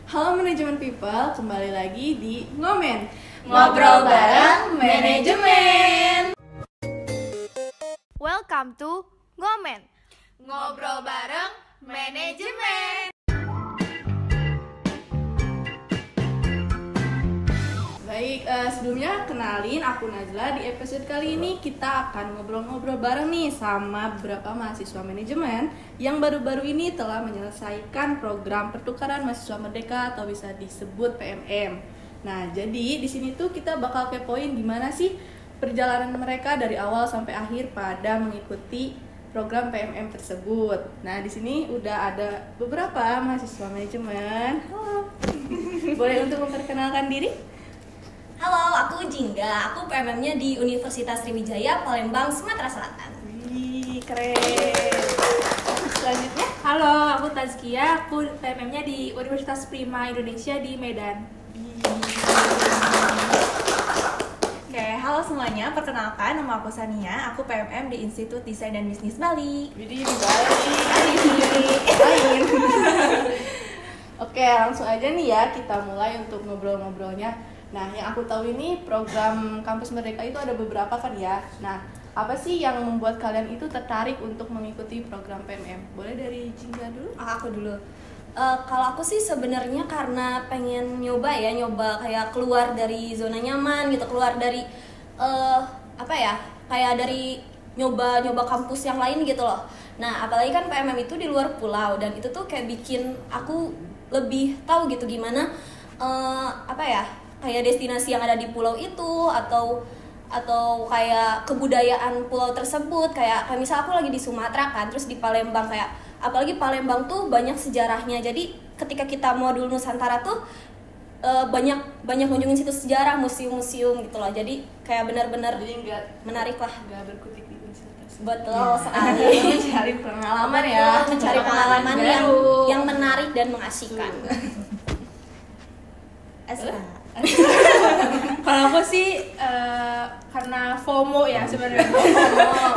Halo Manajemen People, kembali lagi di Ngomen Ngobrol bareng Manajemen. Welcome to Ngomen Ngobrol bareng Manajemen. Baik, sebelumnya kenalin aku Najla. Di episode kali ini kita akan ngobrol-ngobrol bareng nih sama beberapa mahasiswa manajemen yang baru-baru ini telah menyelesaikan program pertukaran mahasiswa merdeka atau bisa disebut PMM. Nah, jadi di sini tuh kita bakal kepoin gimana sih perjalanan mereka dari awal sampai akhir pada mengikuti program PMM tersebut. Nah, di sini udah ada beberapa mahasiswa manajemen. Halo. Boleh untuk memperkenalkan diri? Halo, aku Jingga. Aku PMM-nya di Universitas Sriwijaya, Palembang, Sumatera Selatan. Wih, keren. Selanjutnya, Halo, aku Tazkia. Aku PMM-nya di Universitas Prima Indonesia di Medan. Oke, halo semuanya. Perkenalkan, nama aku Sania. Aku PMM di Institut Desain dan Bisnis Bali. Widih, di Bali. Oke, langsung aja nih ya kita mulai untuk ngobrol-ngobrolnya. Nah, yang aku tahu ini program Kampus Merdeka itu ada beberapa kan ya. Nah, apa sih yang membuat kalian itu tertarik untuk mengikuti program PMM? Boleh dari Jingga dulu? Aku dulu. Kalau aku sih sebenarnya karena pengen nyoba kayak keluar dari zona nyaman gitu, keluar dari kayak dari nyoba kampus yang lain gitu loh. Nah, apalagi kan PMM itu di luar pulau dan itu tuh kayak bikin aku lebih tahu gitu gimana kayak destinasi yang ada di pulau itu atau kayak kebudayaan pulau tersebut, kayak misal aku lagi di Sumatera kan, terus di Palembang, kayak apalagi Palembang tuh banyak sejarahnya. Jadi ketika kita modul Nusantara tuh banyak ngunjungin situs sejarah, museum-museum gitu loh. Jadi kayak benar-benar menarik lah. Nggak berkutik di Universitas. Betul sekali. Mencari pengalaman ya. Mencari pengalaman yang menarik dan mengasihkan. Kalau aku sih karena FOMO ya sebenarnya.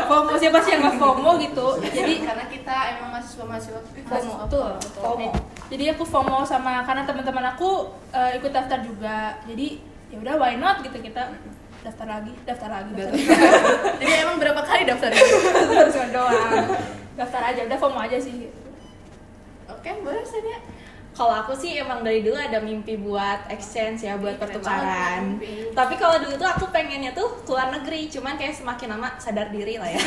FOMO siapa sih yang nggak FOMO gitu? Jadi karena kita emang mahasiswa FOMO tuh. FOMO. Jadi aku FOMO sama karena teman-teman aku ikut daftar juga. Jadi ya udah why not gitu, kita daftar lagi. Jadi emang berapa kali daftar? Harus doang. Daftar aja, udah FOMO aja sih. Oke, boleh Sania. Kalau aku sih emang dari dulu ada mimpi buat exchange ya, buat Keren pertukaran. banget, Tapi kalau dulu tuh aku pengennya tuh keluar negeri, cuman kayak semakin lama sadar diri lah ya.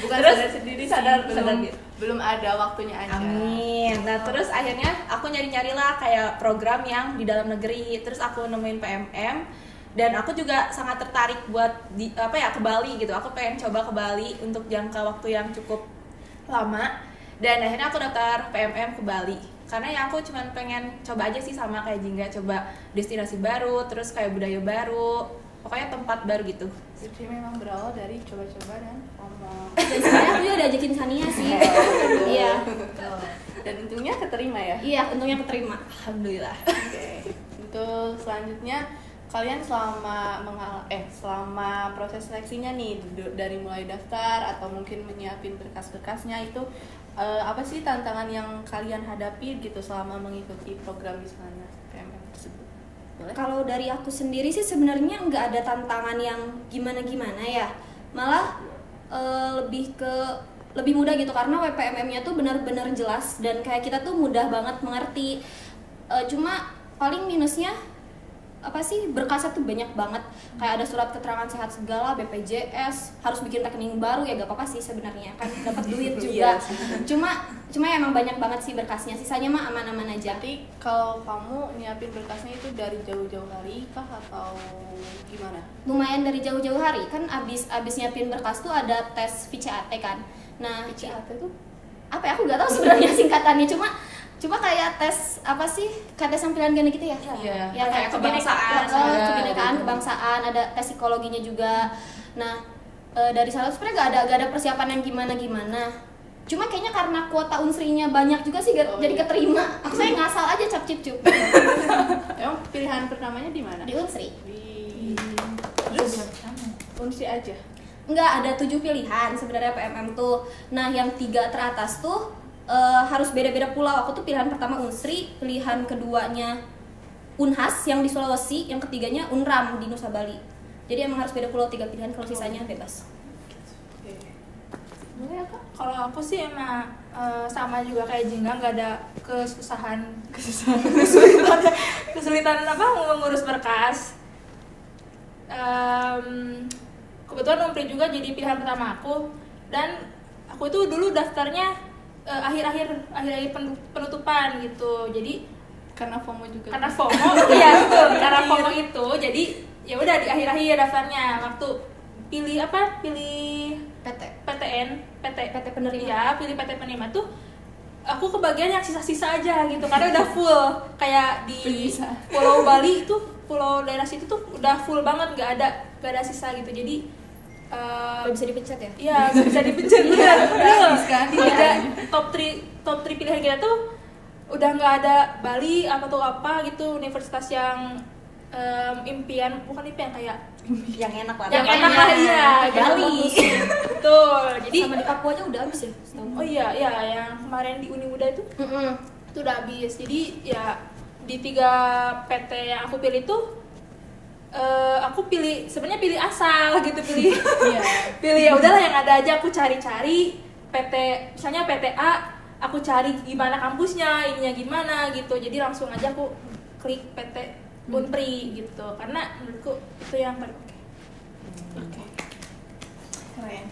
Bukan Terus sadar sendiri sih, sadar diri. belum ada waktunya aja. Amin. Nah, terus akhirnya aku nyari-nyari lah kayak program yang di dalam negeri. Terus aku nemuin PMM dan aku juga sangat tertarik buat ke Bali gitu. Aku pengen coba ke Bali untuk jangka waktu yang cukup lama. Dan akhirnya aku daftar PMM ke Bali. Karena ya aku cuman pengen coba aja sih sama kayak Jingga, coba destinasi baru, terus kayak budaya baru, pokoknya tempat baru gitu. Jadi memang berawal dari coba-coba dan ngomong. Dan sebenarnya aku juga diajakin Sania sih. Iya. Dan untungnya keterima ya. Iya, untungnya keterima. Alhamdulillah. Oke. Untuk selanjutnya kalian selama proses seleksinya nih dari mulai daftar atau mungkin menyiapin berkas-berkasnya itu apa sih tantangan yang kalian hadapi gitu selama mengikuti program di sana PMM tersebut? Boleh? Kalau dari aku sendiri sih sebenarnya nggak ada tantangan yang gimana-gimana ya, malah lebih mudah gitu karena WPMM-nya tuh benar-benar jelas dan kayak kita tuh mudah banget mengerti. Cuma paling minusnya berkasnya tuh banyak banget, kayak ada surat keterangan sehat segala, BPJS, harus bikin rekening baru ya, gak apa-apa sih sebenarnya kan dapat duit juga. Cuma emang banyak banget sih berkasnya, sisanya mah aman-aman aja. Jadi kalau kamu nyiapin berkasnya itu dari jauh-jauh hari kah atau gimana? Lumayan dari jauh-jauh hari kan, abis nyiapin berkas tuh ada tes VCAT kan. Nah, VCAT itu apa ya, aku nggak tahu sebenarnya singkatannya, cuma kayak tes kayak tes sampilan ganda gitu ya. Iya. Ya kayak kebangsaan, kebangsaan, ada tes psikologinya juga. Nah, dari sana sebenarnya gak ada persiapan yang gimana. Cuma kayaknya karena kuota unsrinya banyak juga sih jadi keterima. Saya ngasal aja cap cip cup. Emang pilihan pertamanya di mana? Di Unsri. Terus Unsri aja. Enggak, ada 7 pilihan sebenarnya PMM tuh. Nah, yang 3 teratas tuh harus beda-beda pulau. Aku tuh pilihan pertama Unsri, pilihan keduanya Unhas yang di Sulawesi, yang ketiganya Unram di Nusa Bali. Jadi emang harus beda pulau 3 pilihan, kalau sisanya bebas. Boleh ya Kak? Kalau aku sih emang sama juga kayak Jingga, nggak ada kesulitan apa mengurus berkas. Kebetulan Umpri juga jadi pilihan pertama aku, dan aku itu dulu daftarnya akhir-akhir penutupan gitu. Jadi Karena FOMO juga. karena FOMO, iya betul, karena FOMO itu jadi ya udah di akhir-akhir daftarnya. Waktu pilih PT penerima, ya pilih PT penerima tuh aku kebagian yang sisa-sisa aja gitu, karena udah full. Kayak di Pulau Bali itu, pulau daerah situ tuh udah full banget, nggak ada sisa gitu. Jadi Gak bisa dipencet ya? iya nggak bisa dipencet. Bener, habis kan? ada top 3 pilihan kita tuh udah nggak ada Bali apa gitu, universitas yang impian, bukan impian, kayak yang enak lah. yang enak lah, iya, Bali. betul. Jadi Sama di Papua aja udah habis ya? oh iya yang kemarin di Uni Muda itu udah habis. Jadi ya di 3 PT yang aku pilih tuh aku sebenarnya pilih asal gitu, pilih ya udahlah yang ada aja. Aku cari-cari PT, misalnya PT A, aku cari gimana kampusnya, ininya gimana gitu. Jadi langsung aja aku klik PT Unpri gitu, karena menurutku itu yang paling oke. Keren.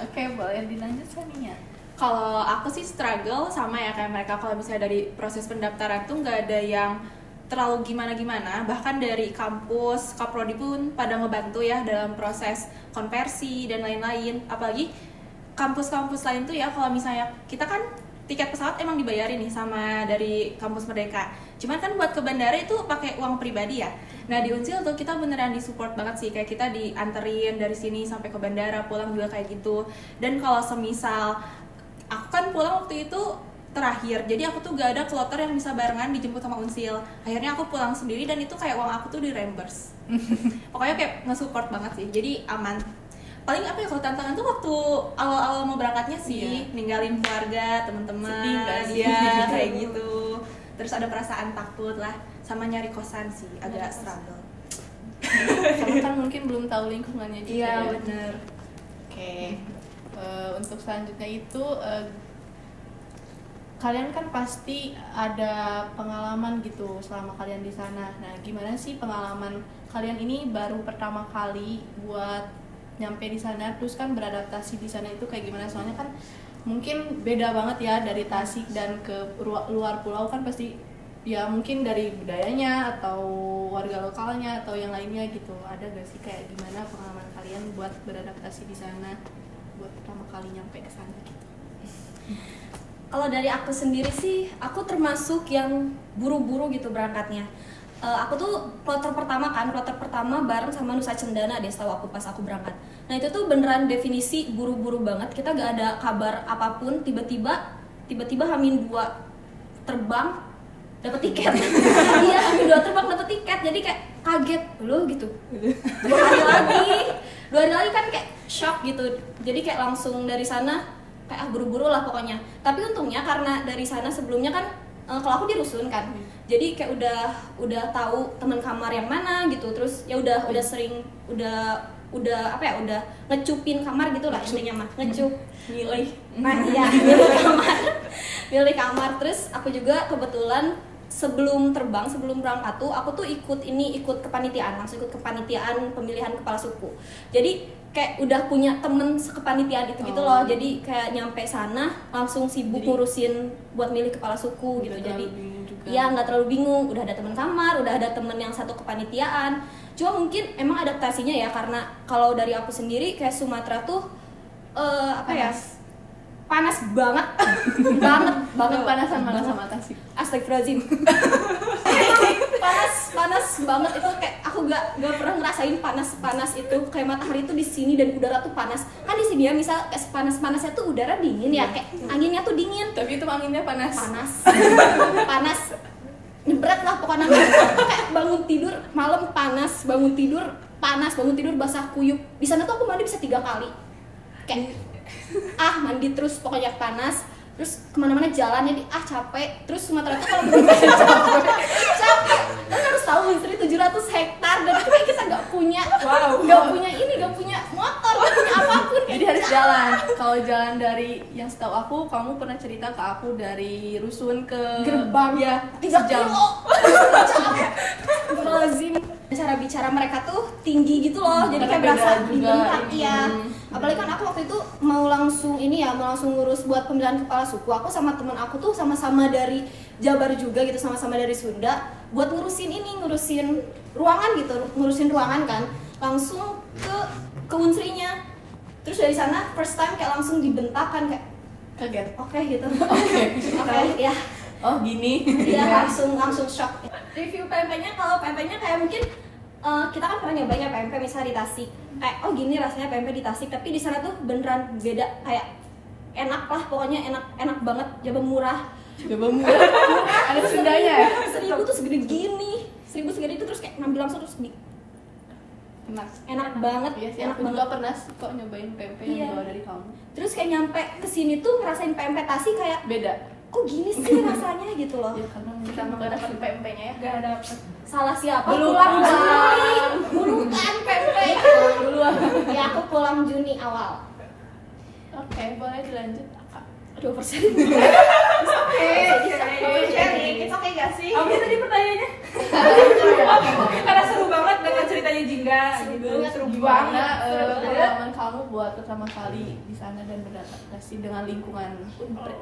Oke, boleh dilanjutkan nih ya. Kalau aku sih struggle sama ya kayak mereka. Kalau misalnya dari proses pendaftaran tuh nggak ada yang terlalu gimana-gimana. Bahkan dari kampus, Kaprodi pun pada ngebantu ya dalam proses konversi dan lain-lain. Apalagi kampus-kampus lain tuh ya, kalau misalnya kita kan tiket pesawat emang dibayarin nih sama dari kampus Merdeka. Cuman kan buat ke bandara itu pakai uang pribadi ya. Nah di Unsil tuh kita beneran disupport banget sih, kayak kita dianterin dari sini sampai ke bandara, pulang juga kayak gitu. Dan kalau semisal aku kan pulang waktu itu terakhir, jadi aku tuh gak ada kloter yang bisa barengan dijemput sama Unsil. Akhirnya aku pulang sendiri dan itu kayak uang aku tuh di reimburse. Pokoknya kayak nge-support banget sih, jadi aman. Paling apa ya, kalau tantangan tuh waktu awal-awal mau berangkatnya sih, ninggalin keluarga, teman-teman, ya kayak gitu. Terus ada perasaan takut lah, sama nyari kosan sih, agak struggle. Sama kan mungkin belum tahu lingkungannya juga. Iya ya. bener. Oke. Untuk selanjutnya itu kalian kan pasti ada pengalaman gitu selama kalian di sana. Nah, gimana sih pengalaman kalian ini baru pertama kali buat nyampe di sana, terus kan beradaptasi di sana itu kayak gimana? Soalnya kan mungkin beda banget ya dari Tasik dan ke luar pulau kan pasti ya mungkin dari budayanya atau warga lokalnya atau yang lainnya gitu. Ada gak sih kayak gimana pengalaman kalian buat beradaptasi di sana buat pertama kali nyampe ke sana gitu? Kalau dari aku sendiri sih, aku termasuk yang buru-buru gitu berangkatnya. Aku tuh kloter pertama bareng sama Nusa Cendana deh setahu aku pas aku berangkat. Nah itu tuh beneran definisi buru-buru banget. Kita gak ada kabar apapun, tiba-tiba H-2 terbang dapet tiket. Iya, H-2 terbang dapet tiket. Jadi kayak kaget loh gitu. 2 hari lagi kan kayak shock gitu. Jadi kayak langsung dari sana kayak buru-buru lah pokoknya. Tapi untungnya karena dari sana sebelumnya kan kalau aku di rusun kan, jadi kayak udah tahu teman kamar yang mana gitu. Terus ya udah sering udah ngecupin kamar gitu lah intinya mah, ngecup milih. Nah iya, milih kamar. Terus aku juga kebetulan sebelum berangkat tuh aku tuh ikut kepanitiaan, langsung ikut kepanitiaan pemilihan kepala suku. Jadi kayak udah punya temen sekepanitiaan itu gitu loh. Jadi kayak nyampe sana langsung sibuk ngurusin buat milih kepala suku gitu. Jadi ya nggak terlalu bingung, udah ada teman kamar, udah ada temen yang satu kepanitiaan. Cuma mungkin emang adaptasinya ya, karena kalau dari aku sendiri kayak Sumatera tuh panas banget. banget Panasan mana sama Tasik? Astagfirullahaladzim. panas banget itu, kayak aku gak pernah ngerasain panas itu. Kayak matahari itu di sini dan udara tuh panas. Kan di sini ya misal kayak panas-panasnya tuh udara dingin ya, kayak anginnya tuh dingin. Tapi itu anginnya panas. Panas. Nyebret lah pokoknya. Kayak bangun tidur malam panas, bangun tidur basah kuyup. Di sana tuh aku mandi bisa 3 kali. Kayak mandi terus pokoknya panas, terus kemana-mana jalan jadi capek, terus Sumatera itu kalau bener-bener capek, kan harus tahu Munster 700 hektar dan itu kayak kita nggak punya motor, nggak punya apapun, Jadi harus jalan. Kalau jalan dari yang setahu aku, kamu pernah cerita ke aku dari Rusun ke Gerbang ya 3 sejam. kilo. Lazim. Cara bicara mereka tuh tinggi gitu loh, jadi kayak Beda berasa juga dibentak ini. ya. Apalagi kan aku waktu itu mau langsung ngurus buat pemilihan kepala suku. Aku sama temen aku tuh sama-sama dari Jabar juga gitu, sama-sama dari Sunda. Buat ngurusin ruangan gitu, ngurusin ruangan kan. Langsung ke Unsrinya. Terus dari sana first time kayak langsung dibentak kan kayak Kaget. oke gitu. Oke. Oke, ya. Oh gini. Iya, langsung shock. Review PMP-nya, kalau PMP-nya kayak mungkin kita kan pernah nyobain ya PMP misalnya di Tasik. Kayak gini rasanya PMP di Tasik, tapi di sana tuh beneran beda, kayak enak lah pokoknya, enak banget, coba murah. Coba murah. Ada Sundanya ya? 1.000 tuh segede gini. 1.000 segede itu terus kayak ngambil langsung terus enak banget, Iya sih, enak aku banget. juga pernah kok nyobain PMP yang Iya. bawa dari kamu. Terus kayak nyampe kesini tuh ngerasain PMP Tasik kayak Beda. kok gini sih rasanya gitu loh. Ya karena Kita nggak dapat PMP-nya ya. Gak dapet. Salah siapa? Belum. Pulang Juni. Bukan PMP. duluan. Ya aku pulang Juni awal. Oke, boleh dilanjut. Kakak. 2%. Sharing, it's okay gak sih? Apa tadi pertanyaannya? Karena seru banget dengan ceritanya Jingga gitu. banget. Seru Gimana banget. pengalaman kamu buat pertama kali di sana dan beradaptasi dengan lingkungan Unpred?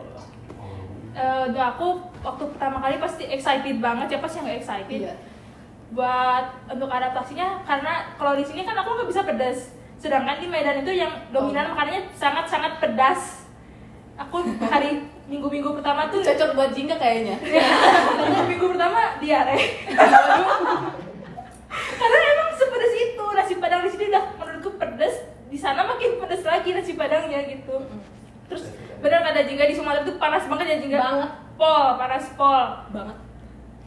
Aku waktu pertama kali pasti excited banget, siapa sih yang gak excited? Iya. Buat untuk adaptasinya, karena kalau di sini kan aku nggak bisa pedas, sedangkan di Medan itu yang dominan makanannya sangat-sangat pedas. Aku hari minggu pertama tuh Cocok buat Jingga kayaknya. minggu pertama diare. Karena emang sepedas itu nasi padang di sini udah menurutku pedas, di sana makin pedas lagi nasi padangnya gitu. Terus benar kata Jingga di Sumatera tuh panas banget ya Jingga. Banget. Panas pol. Banget.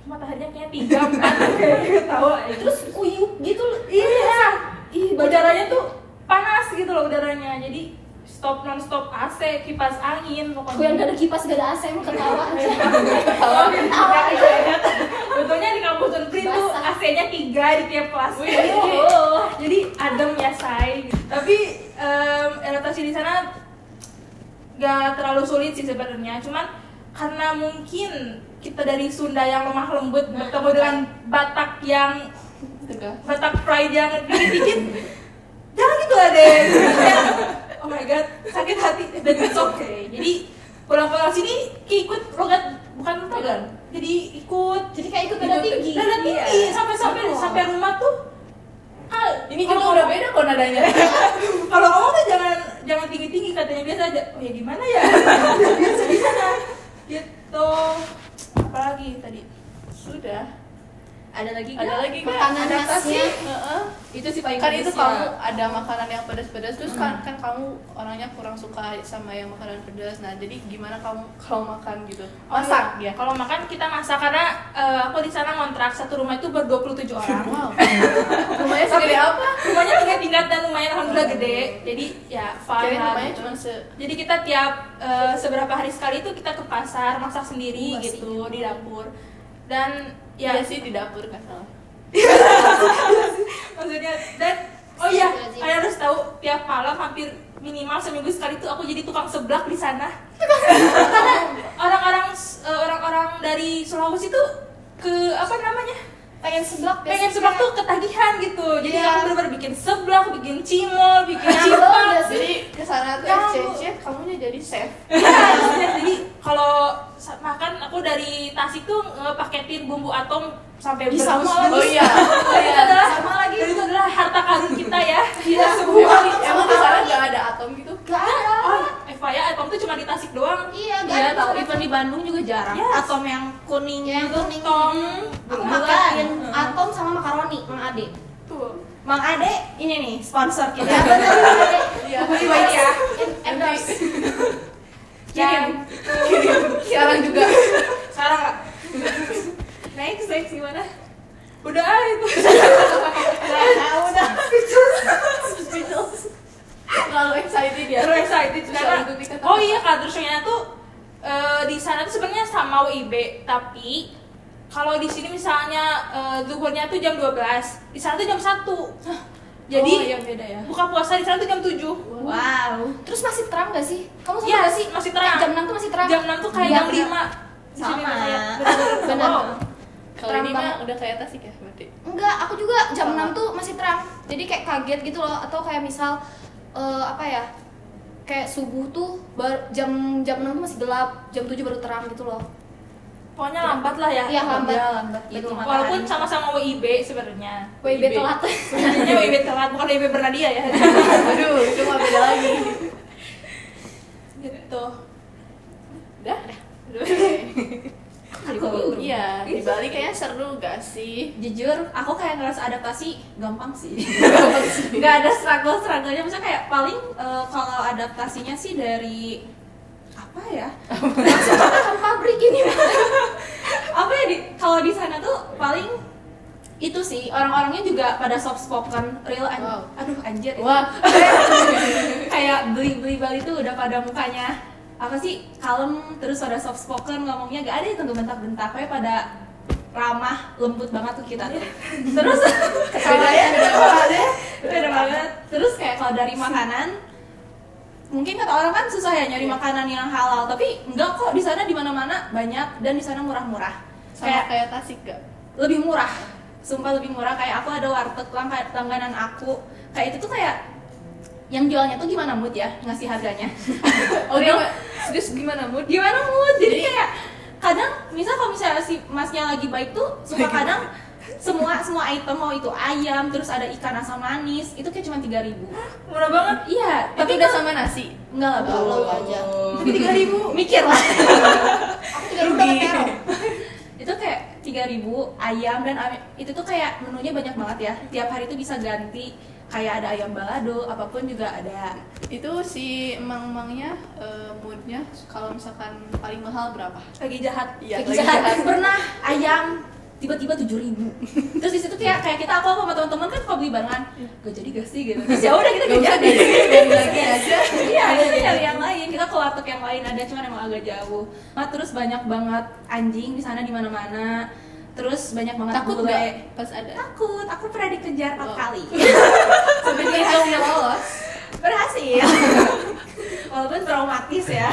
Mataharinya kayaknya 3 4 kayak tahu. Terus kuyup gitu. Iya. Ih, Udaranya tuh panas gitu loh udaranya. Jadi non-stop AC, kipas angin aku pokoknya. yang gak ada kipas, gak ada AC, emang ketawa aja. Ketawa aja. Betulnya di kampus Unpri tuh Basah. AC-nya 3 di tiap kelas. Jadi adem ya say. Tapi adaptasi di sana gak terlalu sulit sih sebenarnya. Cuman karena mungkin kita dari Sunda yang lemah lembut bertemu dengan Batak yang Tegas. Batak pride yang dikit-dikit, jangan gitu lah deh. Oh my god, sakit hati. Dan it's okay. Jadi pulang-pulang sini ikut logat, bukan logat. Jadi ikut. Jadi kayak ikut nada tinggi. Nada tinggi sampai rumah tuh. Ini kita udah beda kok nadanya. Kalau ngomong tuh jangan tinggi-tinggi, katanya biasa aja. Oh ya gimana ya? Biasa di sana. Gitu. Apalagi tadi? Sudah. Ada lagi Ada nggak? lagi nggak? Makanan Adaptasi? khasnya. Heeh. Itu sih paling Kan itu pedesnya. kamu ada makanan yang pedas-pedas, terus kan kamu orangnya kurang suka sama yang makanan pedas. Nah, jadi gimana kamu kalau makan gitu? Masak ya? Kalau makan kita masak karena aku di sana ngontrak satu rumah itu ber-27 orang. Wow. Rumahnya segede apa? Rumahnya tingkat dan lumayan alhamdulillah gede. Jadi ya fine Kirain lah rumahnya gitu. cuma Jadi kita tiap seberapa hari sekali itu kita ke pasar masak sendiri Masih gitu di dapur. Dan ya Iya sih di dapur kan salah. maksudnya dan oh iya kalian harus tahu tiap malam hampir minimal seminggu sekali tuh aku jadi tukang seblak di sana. Karena orang-orang dari Sulawesi tuh ke apa namanya? Pengen seblak Pengen seblak tuh ketagihan gitu. Jadi Iya. aku bener-bener bikin seblak, bikin cimol, bikin Cimol apa. nggak sih? Jadi kesana tuh Kamu. exchange, kamunya jadi chef. Iya, jadi kalau makan aku dari Tasik tuh ngepaketin bumbu atom sampai Ih, sama berbus. lagi. Oh iya. Itu adalah Sama lagi. Dan itu adalah harta karun kita ya. Iya, Emang di sana nggak ada atom gitu? Gak ada. Oh, FYI atom tuh cuma di Tasik doang. Iya, gak Iya ada. tahu, even di Bandung juga jarang. Yes. Atom yang kuning Yang gitu. kuning. Tom. Aku Bulan. makan atom sama makaroni, Mang Ade. Tuh. Mang Ade ini nih sponsor kita. Ya benar, Mang Ade. Iya. Baik ya. Endorse. Dan Sekarang juga. sekarang nggak. Next gimana? Udah itu. Nah, udah. Terlalu excited ya. Terus excited. WIB, tapi kalau di sini misalnya zuhurnya tuh jam 12, di sana tuh jam 1. Jadi yang beda ya. buka puasa di sana tuh jam 7. Wow. Terus masih terang gak sih? Kamu sama Iya gak sih? masih terang. Jam 6 tuh masih terang. Jam 6 tuh kayak Iya, jam bener. 5. Di sini Sama. kayak Bener. wow. Kalau Terang ini mah banget. udah kayak Tasik ya berarti. Enggak, aku juga jam 6 tuh masih terang. Jadi kayak kaget gitu loh, atau kayak misal apa ya? Kayak subuh tuh jam 6 tuh masih gelap, jam 7 baru terang gitu loh. Pokoknya lambat lah ya. Iya, lambat. Iya, lambat gitu. Betul. Walaupun sama-sama WIB sebenarnya. WIB telat. Sebenarnya WIB telat, bukan WIB Bernadia ya. Aduh, itu mah beda lagi. Gitu. Udah? Iya, di Bali kayaknya seru gak sih? Jujur, aku kayak ngerasa adaptasi gampang sih. Nggak ada struggle-strugglenya. Misalnya kayak paling kalau adaptasinya sih dari apa ya? Kan pabrik ini. Apa ya kalau di sana tuh paling itu sih orang-orangnya juga pada soft spoken, real Wow. aduh anjir. Wah, Kayak beli Bali tuh udah pada mukanya apa sih kalem, terus pada soft spoken, ngomongnya gak ada yang bentak-bentak, kayak pada ramah, lembut banget tuh kita tuh. Terus ketawanya beda banget. Terus kayak kalau dari makanan, mungkin kata orang kan susah ya nyari makanan yang halal, tapi enggak kok, di sana di mana-mana banyak dan di sana murah-murah. sama kayak Tasik gak? Lebih murah, sumpah lebih murah. Kayak aku ada warteg langganan aku, kayak itu tuh kayak yang jualnya tuh gimana mood ya ngasih harganya. Oh, serius gimana mood? Gimana mood, jadi kayak kadang misal kalau misalnya si masnya lagi baik tuh suka kadang semua item, mau itu ayam terus ada ikan asam manis, itu kayak cuma 3.000. Murah banget. Iya, Tapi tapi udah sama nasi. enggak lah, Belum aja. tapi 3.000 mikir lah. Aku juga udah terong. Itu kayak 3.000 ayam, dan itu tuh kayak menunya banyak banget ya, tiap hari tuh bisa ganti, kayak ada ayam balado, apapun juga ada. Itu si emang-emangnya moodnya kalau misalkan paling mahal berapa? Lagi jahat. Iya, Lagi lagi jahat. jahat. Pernah ayam tiba-tiba 7.000. Terus di situ kayak kita aku sama teman-teman kan kalau beli barengan, gak jadi gak sih gitu. Terus ya udah kita gak jadi. Dari lagi aja. Iya, kita cari yang lain. Kita ke warteg yang lain ada, cuman emang agak jauh. Nah, terus banyak banget anjing di sana di mana-mana. Terus banyak banget Takut bule. gak pas ada? Takut, aku pernah dikejar 4 Oh. kali. Sampai berhasil lolos. Berhasil. Walaupun traumatis ya.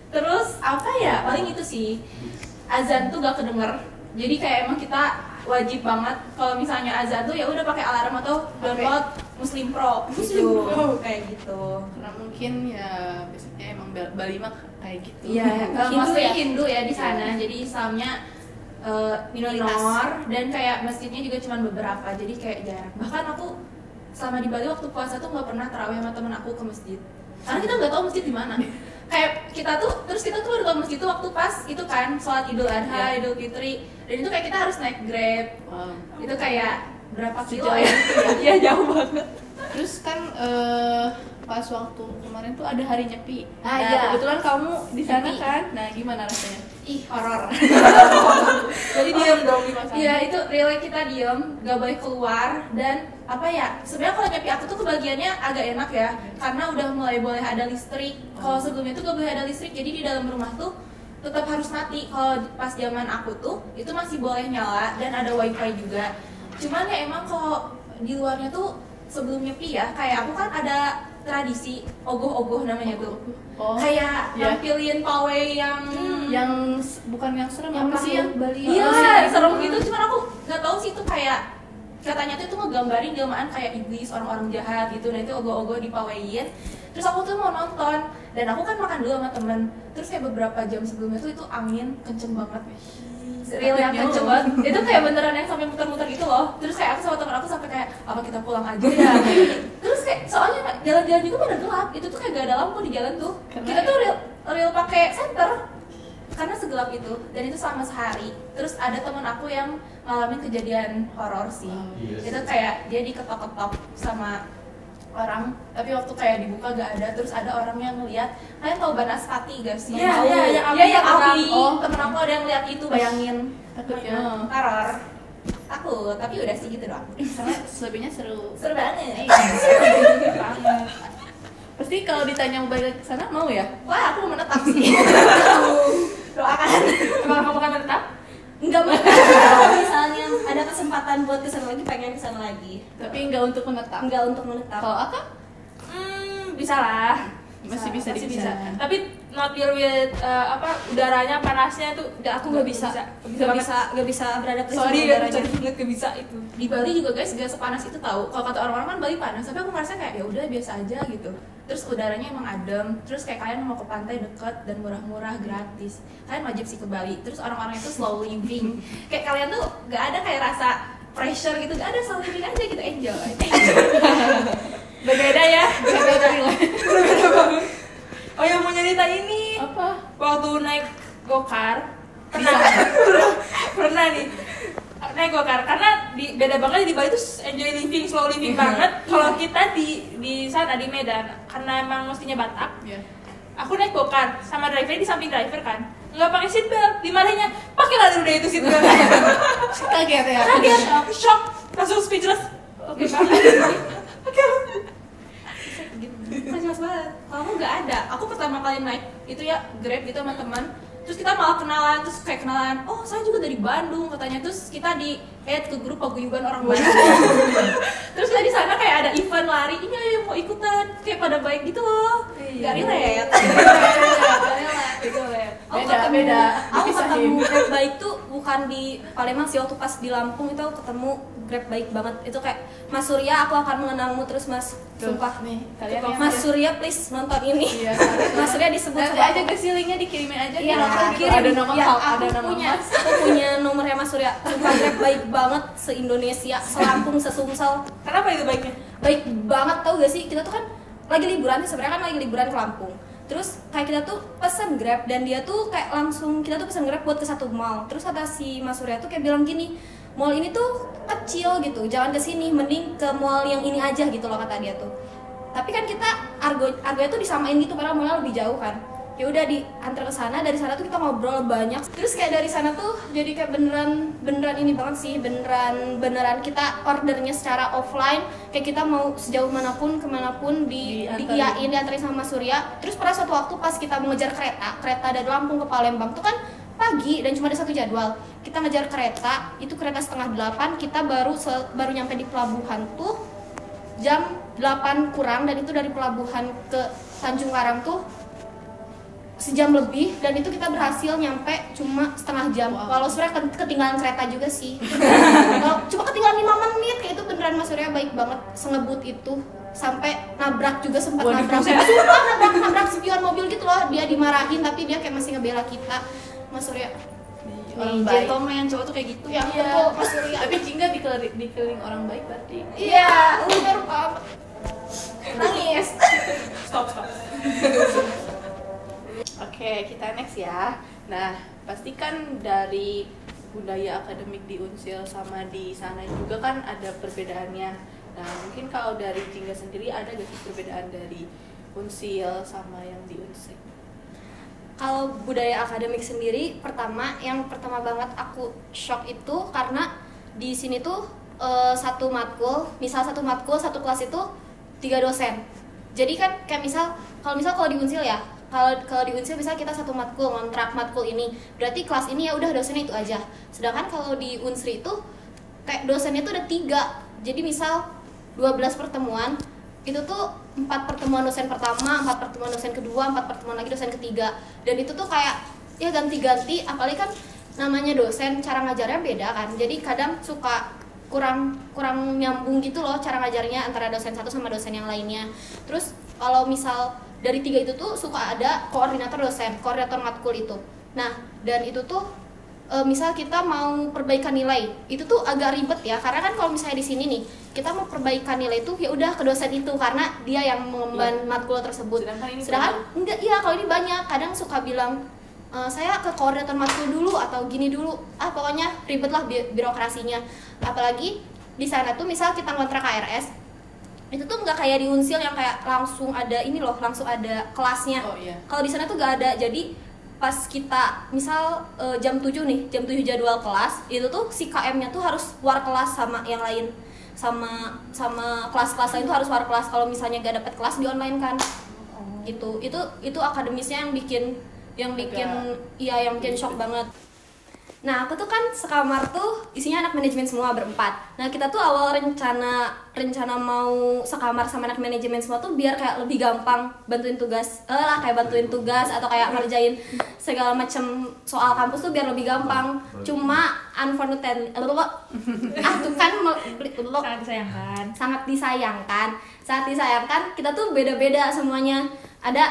Terus apa ya? Paling itu sih. Azan tuh gak kedenger. Jadi kayak emang kita wajib banget kalau misalnya azan tuh ya udah pakai alarm atau download Muslim Pro gitu. Kayak gitu. Karena mungkin ya basicnya emang Bali mah kayak gitu. Iya, Hindu mostly ya? Hindu ya di sana. Jadi Islamnya minor, dan kayak masjidnya juga cuma beberapa, jadi kayak jarang. Bahkan aku selama di Bali waktu puasa tuh nggak pernah tarawih sama temen aku ke masjid, karena kita nggak tahu masjid di mana. Kayak kita tuh baru tahu masjid tuh waktu pas itu kan sholat Idul Adha, Iya. Idul Fitri, dan itu kayak kita harus naik Grab. Wow. Itu kayak berapa kilo Sejauh ya? itu ya? Iya, jauh banget. Terus kan pas waktu kemarin tuh ada hari Nyepi. Ah, Nah, iya. kebetulan kamu di sana Nyepi. kan. Nah, gimana rasanya? Ih, horor. Jadi diam dong di pasar. Iya, itu really kita diem, gak boleh keluar. Dan apa ya, sebenarnya kalau Nyepi aku tuh kebagiannya agak enak ya, karena udah mulai boleh ada listrik. Kalau sebelumnya tuh gak boleh ada listrik, jadi di dalam rumah tuh tetap harus mati. Kalau pas zaman aku tuh itu masih boleh nyala dan ada wifi juga. Cuman ya emang kalau di luarnya tuh sebelum Nyepi ya, kayak aku kan ada tradisi ogoh-ogoh namanya tuh. Oh, Kayak iya. nampilin pawai yang bukan yang serem Yang apa sih yang Bali. iya, serem gitu. Cuman aku nggak tahu sih itu kayak katanya tuh itu ngegambarin jelmaan kayak iblis, orang-orang jahat gitu. Nah itu ogoh-ogoh dipawein. Terus aku tuh mau nonton, dan aku kan makan dulu sama temen. Terus kayak beberapa jam sebelumnya tuh itu angin kenceng banget. Real yang kenceng banget. Itu kayak beneran yang sampai muter-muter gitu loh. Terus kayak aku sama temen aku sampai kayak apa kita pulang aja ya. Terus kayak soalnya jalan-jalan juga pada gelap. Itu tuh kayak gak ada lampu di jalan tuh. Kita tuh real pakai senter. Karena segelap itu, dan itu selama sehari. Terus ada temen aku yang ngalamin kejadian horor sih. Itu kayak dia diketok-ketok sama orang, tapi waktu kayak dibuka gak ada. Terus ada orang yang ngeliat, kalian tahu Banaspati gak sih? Iya, Tahu. iya, yang Iya, api yang orang. api. Oh. Temen aku ada yang lihat itu, bayangin. takutnya? Teror. Takut, tapi udah sih gitu doang. Karena selebihnya seru. Seru banget. Pasti kalau ditanya mau balik ke sana mau ya? Wah, aku mau menetap sih. Doakan. Emang kamu akan tetap? Enggak mau. Kalau misalnya ada kesempatan buat kesana lagi, pengen kesana lagi. Tapi nggak untuk menetap. Enggak untuk menetap. Kalau Aka Bisa lah. masih bisa Masih bisa. bisa. Tapi not deal with udaranya panasnya tuh Aku nggak bisa. Nggak bisa beradaptasi sama Sorry ya, udaranya. jadi banget gak bisa itu. Di Bali juga guys gak sepanas itu tahu. Kalau kata orang-orang kan Bali panas, tapi aku merasa kayak ya udah biasa aja gitu. Terus udaranya emang adem, terus kayak kalian mau ke pantai deket dan murah-murah gratis. Kalian wajib sih ke Bali. Terus orang-orang itu slow living. Kayak kalian tuh gak ada kayak rasa pressure gitu, gak ada, slow living aja gitu, enjoy. Berbeda ya. Berbeda banget. Berbeda banget. Oh yang mau cerita ini Apa? waktu naik gokar pernah nih naik gokar karena beda banget di Bali tuh enjoy living, slow living banget. Kalau kita di sana di Medan karena emang mestinya Batak. Iya. Aku naik gokar sama driver di samping driver kan, nggak pakai seatbelt, dimarahinnya pakailah dulu deh itu seatbelt. Kaget ya. Kaget, shock, langsung speechless. Oke banget. Masih mas banget. Kalau aku nggak ada. Aku pertama kali naik itu ya Grab gitu sama teman. Terus kita malah kenalan, terus kayak kenalan. Oh saya juga dari Bandung katanya. Terus kita di add ke grup paguyuban orang Bandung. Terus di sana kayak ada event lari. Ini ayo yang mau ikutan. Kayak pada baik gitu loh. Gak relate. Beda. Aku Dipisahin. ketemu Grab baik tuh bukan di Palembang sih, waktu pas di Lampung itu aku ketemu Grab baik banget. Itu kayak Mas Surya, aku akan mengenangmu terus Mas. Sumpah. Nih, kalian yang Mas Surya please nonton ini. Iya. Mas Surya disebut Nanti sama aja aku. ke linknya dikirimin aja. Iya, Gitu. kirim. Ada nama Ya, Kak, aku ada nama punya, Mas. aku punya nomornya Mas Surya. Sumpah Grab baik banget se-Indonesia, se-Lampung, se-Sumsel. Kenapa itu baiknya? Baik banget, tau gak sih? Kita tuh kan lagi liburan, sebenarnya kan lagi liburan ke Lampung. Terus kayak kita tuh pesen Grab dan dia tuh kayak langsung kita tuh pesen Grab buat ke satu mall. Terus kata si Mas Surya tuh kayak bilang gini, mall ini tuh kecil gitu, jangan ke sini, mending ke mall yang ini aja gitu loh kata dia tuh. Tapi kan kita argonya tuh disamain gitu padahal mallnya lebih jauh kan. Ya udah diantar ke sana, dari sana tuh kita ngobrol banyak. Terus kayak dari sana tuh jadi kayak beneran ini banget sih, beneran kita ordernya secara offline, kayak kita mau sejauh manapun kemanapun diantarin sama Mas Surya. Terus pada suatu waktu pas kita mengejar kereta dari Lampung ke Palembang tuh kan pagi dan cuma ada satu jadwal. Kita ngejar kereta, itu kereta 7:30, kita baru nyampe di pelabuhan tuh jam 8 kurang, dan itu dari pelabuhan ke Tanjung Karang tuh sejam lebih, dan itu kita berhasil nyampe cuma setengah jam. Walau sebenarnya ketinggalan kereta juga sih. Cuma ketinggalan 5 menit, kayak itu beneran Mas Surya baik banget, sengebut itu. Sampai nabrak juga, sempat nabrak. Sumpah nabrak spion mobil gitu loh. Dia dimarahin tapi dia kayak masih ngebela kita. Mas Surya. Orang baik. Gentleman cowok tuh kayak gitu. Ya, Iya. betul Mas Surya. Tapi Jingga dikeliling orang baik berarti. Iya, bener banget. Nangis. Stop. Oke, kita next ya. Nah, pastikan dari budaya akademik di Unsil sama di sana juga kan ada perbedaannya. Nah, mungkin kalau dari Jingga sendiri ada gak sih perbedaan dari Unsil sama yang di Unsil? Kalau budaya akademik sendiri, yang pertama banget aku shock itu karena di sini tuh satu matkul, satu kelas itu 3 dosen. Jadi kan kayak kalau di Unsil ya, kalau di Unsil bisa kita satu matkul, ngontrak matkul ini, berarti kelas ini ya udah dosennya itu aja. Sedangkan kalau di Unsri itu kayak dosennya tuh ada 3. Jadi misal 12 pertemuan, itu tuh 4 pertemuan dosen pertama, 4 pertemuan dosen kedua, 4 pertemuan lagi dosen ketiga. Dan itu tuh kayak ya ganti-ganti, apalagi kan namanya dosen, cara ngajarnya beda kan. Jadi kadang suka kurang nyambung gitu loh cara ngajarnya antara dosen satu sama dosen yang lainnya. Terus kalau misal dari 3 itu tuh suka ada koordinator dosen, koordinator matkul itu. Nah, dan itu tuh misal kita mau perbaikan nilai, itu tuh agak ribet ya, karena kan kalau misalnya di sini nih kita mau perbaikan nilai itu ya udah ke dosen itu karena dia yang mengemban matkul tersebut. Sedangkan enggak, iya kalau ini banyak, kadang suka bilang saya ke koordinator matkul dulu atau gini dulu, pokoknya ribet lah birokrasinya. Apalagi di sana tuh misal kita ngontrak KRS, itu tuh nggak kayak di Unsil yang kayak langsung ada langsung ada kelasnya. Oh, iya. Kalau di sana tuh nggak ada. Jadi pas kita misal jam 7 jadwal kelas, itu tuh si KM-nya tuh harus war kelas sama yang lain, sama kelas-kelas lain tuh harus war kelas. Kalau misalnya nggak dapet kelas di online kan. Gitu. Itu akademisnya yang bikin yang bikin yang bikin shock banget. Nah, aku tuh kan sekamar tuh isinya anak manajemen semua berempat. Nah, kita tuh awal rencana mau sekamar sama anak manajemen semua tuh biar kayak lebih gampang bantuin tugas. Kayak bantuin tugas atau kayak ngerjain segala macam soal kampus tuh biar lebih gampang. Cuma unfortunately tuh kan sangat disayangkan. Kita tuh beda-beda semuanya. Ada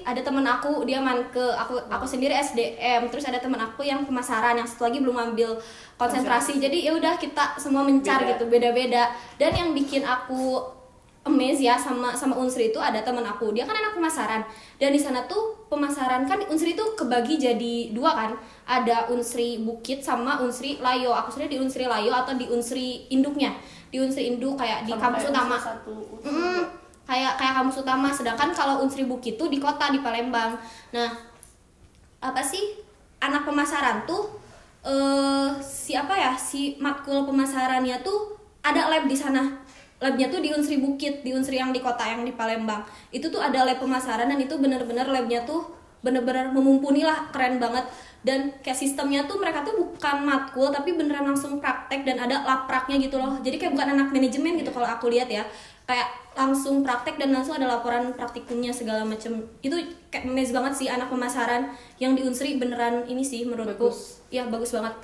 ada temen aku, dia aku sendiri SDM, terus ada temen aku yang pemasaran, yang satu lagi belum ambil konsentrasi. Jadi ya udah kita semua mencar gitu, beda-beda. Dan yang bikin aku amazed ya sama Unsri itu ada temen aku, dia kan anak pemasaran. Dan di sana tuh pemasaran kan Unsri itu kebagi jadi dua kan. Ada Unsri Bukit sama Unsri Layo. Aku sendiri di Unsri Layo atau di Unsri induknya. Di Unsri induk kayak di kampus utama. Kayak kampus utama, sedangkan kalau Unsri Bukit tuh di kota, di Palembang. Nah, anak pemasaran tuh si matkul pemasarannya tuh ada lab di sana. Labnya tuh di Unsri Bukit, di Unsri yang di kota yang di Palembang. Itu tuh ada lab pemasaran dan itu bener-bener labnya tuh bener-bener memumpuni lah, keren banget. Dan kayak sistemnya tuh mereka tuh bukan matkul tapi beneran langsung praktek dan ada lapraknya gitu loh. Jadi kayak bukan anak manajemen gitu kalau aku lihat ya. Kayak langsung praktek dan langsung ada laporan praktikumnya segala macem. Itu kayak amazed banget sih anak pemasaran yang di Unsri, beneran ini sih menurutku. Iya, bagus banget.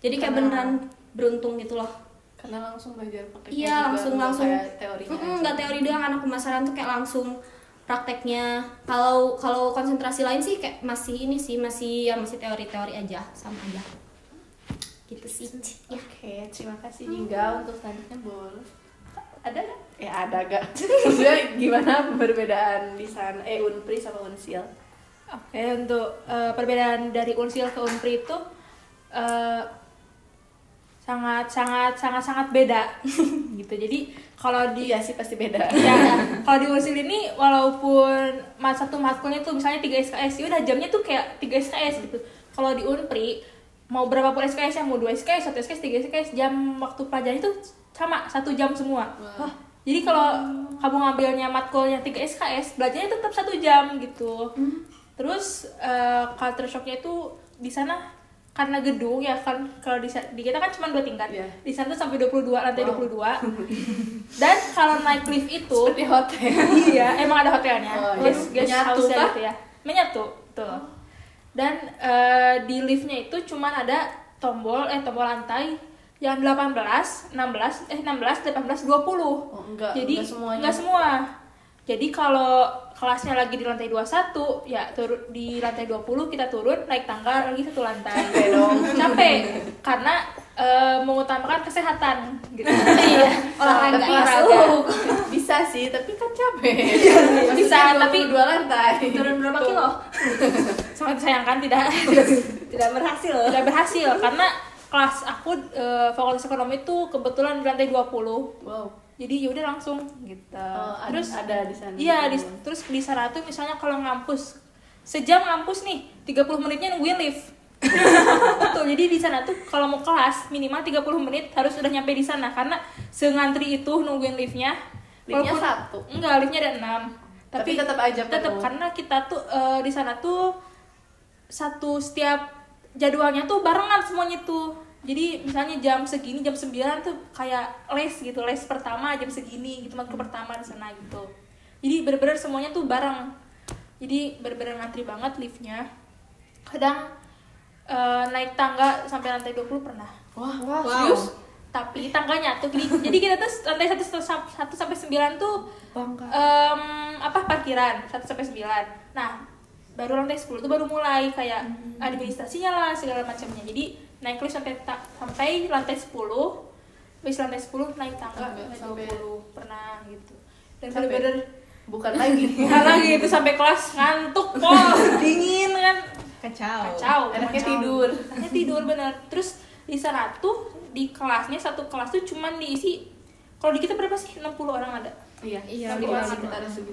Jadi kayak beneran beruntung gitu loh. Karena langsung belajar prakteknya. Iya, langsung kayak teorinya. Nggak teori doang, anak pemasaran tuh kayak langsung prakteknya. Kalau konsentrasi lain sih kayak masih teori-teori aja, sama aja. Gitu sih. Ya. Oke, terima kasih Jingga. Untuk selanjutnya boleh. Ada nggak? Ya ada gak? Maksudnya gimana perbedaan di sana Unpri sama Unsil? Oke, untuk perbedaan dari Unsil ke Unpri itu sangat beda gitu. Jadi kalau di sih pasti beda. Ya, kalau di Unsil ini walaupun satu matkulnya tuh misalnya 3 SKS, ya udah jamnya tuh kayak 3 SKS gitu. Kalau di Unpri mau berapapun SKS, mau 2 SKS, 1 SKS, 3 SKS, jam waktu pelajaran itu sama 1 jam semua. Wah. Jadi kalau kamu ngambilnya matkulnya 3 SKS, belajarnya tetap 1 jam gitu. Terus culture shocknya itu di sana karena gedung ya kan, kalau di kita kan cuma 2 tingkat. Yeah. Di sana tuh sampai 22, lantai 22. Dan kalau naik lift itu seperti hotel. Iya, emang ada hotelnya. Guest house-nya gitu ya. Menyatu, tuh. Dan di liftnya itu cuma ada tombol lantai yang 18, 18, 18, 20. Jadi enggak semua. Jadi kalau kelasnya lagi di lantai 21, ya di lantai 20 kita turun, naik tangga lagi 1 lantai. Capek dong. Capek karena mengutamakan kesehatan gitu. Iya, olahraga. Bisa sih, tapi kan capek. Bisa, tapi 2 lantai. Turun berapa kilo? Sangat disayangkan Tidak berhasil. Tidak berhasil karena kelas aku Fakultas Ekonomi itu kebetulan di lantai 20. Wow. Jadi yaudah langsung gitu. Terus ada di sana. Iya, terus di sana tuh misalnya kalau ngampus sejam ngampus nih, 30 menitnya nungguin lift. Betul. Jadi di sana tuh kalau mau kelas minimal 30 menit harus udah nyampe di sana karena sengantri itu nungguin liftnya. Liftnya 1. Enggak, liftnya ada 6. Tapi tetap aja tetap karena kita tuh di sana tuh setiap jadwalnya tuh barengan semuanya tuh. Jadi misalnya jam segini, jam 9 tuh kayak les gitu, les pertama jam segini gitu, matkul pertama di sana gitu. Jadi bener-bener semuanya tuh bareng. Jadi bener-bener ngantri banget liftnya. Kadang naik tangga sampai lantai 20 pernah. Wah, serius? Tapi tangganya tuh jadi kita tuh lantai 1 sampai 9 tuh parkiran 1 sampai 9. Nah, baru lantai 10 tuh baru mulai kayak administrasinya lah segala macamnya. Jadi naik lift sampai lantai 10. Habis lantai 10 naik tangga sampai 20 pernah gitu. Dan bener-bener bukan lagi. Bukan lagi itu sampai kelas ngantuk, dingin kan. Kacau. Enaknya tidur bener. Terus di sana tuh di kelasnya satu kelas tuh cuman diisi, kalau di kita berapa sih? 60 orang ada. Iya.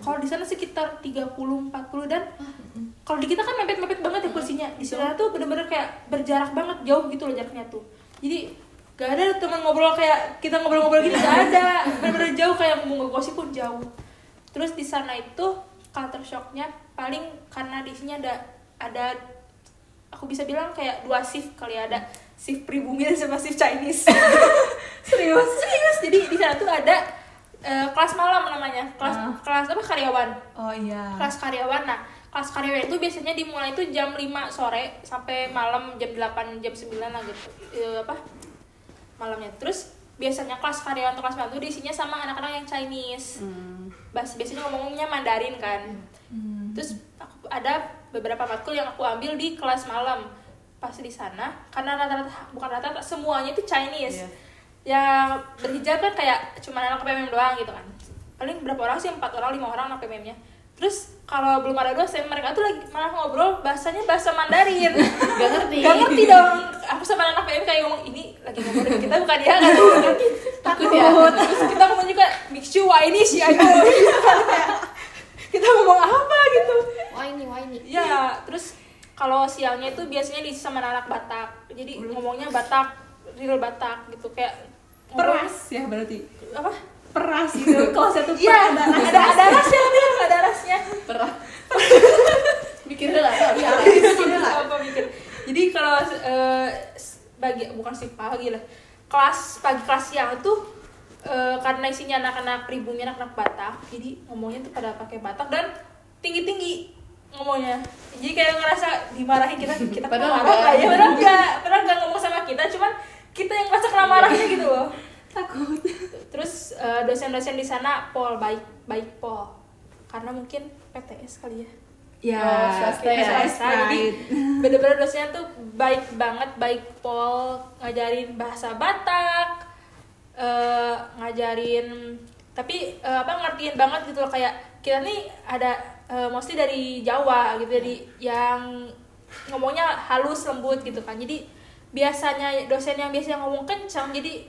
Kalau di sana sekitar 30 40 dan kalau di kita kan mepet-mepet banget ya kursinya. Di sana tuh bener-bener kayak berjarak banget, jauh gitu loh jaraknya tuh. Jadi gak ada teman ngobrol kayak kita ngobrol-ngobrol gini, gak ada. Bener-bener jauh, kayak mau ngegosip pun jauh. Terus di sana itu culture shocknya paling karena di sini ada ada, aku bisa bilang kayak 2 shift kali ya, ada shift pribumi dan sama shift Chinese. serius jadi di sana tuh ada kelas malam namanya, kelas apa, karyawan. Oh iya. Kelas karyawan. Nah, kelas karyawan itu biasanya dimulai itu jam 5 sore sampai malam jam 8 jam 9 lah gitu. Malamnya. Terus biasanya kelas karyawan atau kelas malam itu diisinya sama anak-anak yang Chinese. Biasanya ngomongnya Mandarin kan. Terus aku ada beberapa matkul yang aku ambil di kelas malam. Pas di sana karena rata-rata semuanya itu Chinese. Yang berhijab kan kayak cuma anak PMM doang gitu kan. Paling berapa orang sih, 4 orang 5 orang anak PMM-nya. Terus kalau belum ada dosen, mereka tuh lagi malah ngobrol bahasanya bahasa Mandarin. Gak ngerti dong. Aku sama anak PMM kayak ngomong, ini lagi ngobrol kita bukan dia kan. Takut ya. Terus kita ngomong juga Mixu wah ini sih aku. Kita ngomong apa gitu. Wah ini. Ya, terus kalau siangnya itu biasanya diisi sama anak Batak. Jadi ngomongnya Batak, real Batak gitu, kayak Peras ya berarti. Apa? Peras gitu. Kelasnya tuh Iya, ada rasnya tapi ada rasnya. Perah. Bikin dulu lah. Iya, Apa mikir. Jadi kalau bukan sih pagi lah. Kelas pagi kelas siang itu karena isinya anak-anak pribumi, anak-anak Batak. Jadi ngomongnya tuh pada pakai Batak dan tinggi-tinggi ngomongnya. Jadi kayak ngerasa dimarahin kita Padahal marah ya, padahal enggak ngomong sama kita, cuman kita yang ngerasa kena marahnya gitu loh. Takut. Terus dosen-dosen di sana baik Pol. Karena mungkin PTS kali ya. Ya, swasta ya. Jadi bener-bener dosennya tuh baik banget, baik Pol, ngajarin bahasa Batak, ngajarin tapi ngertiin banget gitu loh, kayak kita nih ada mostly dari Jawa gitu, dari yang ngomongnya halus lembut gitu kan. Jadi biasanya dosen yang biasanya ngomong kencang jadi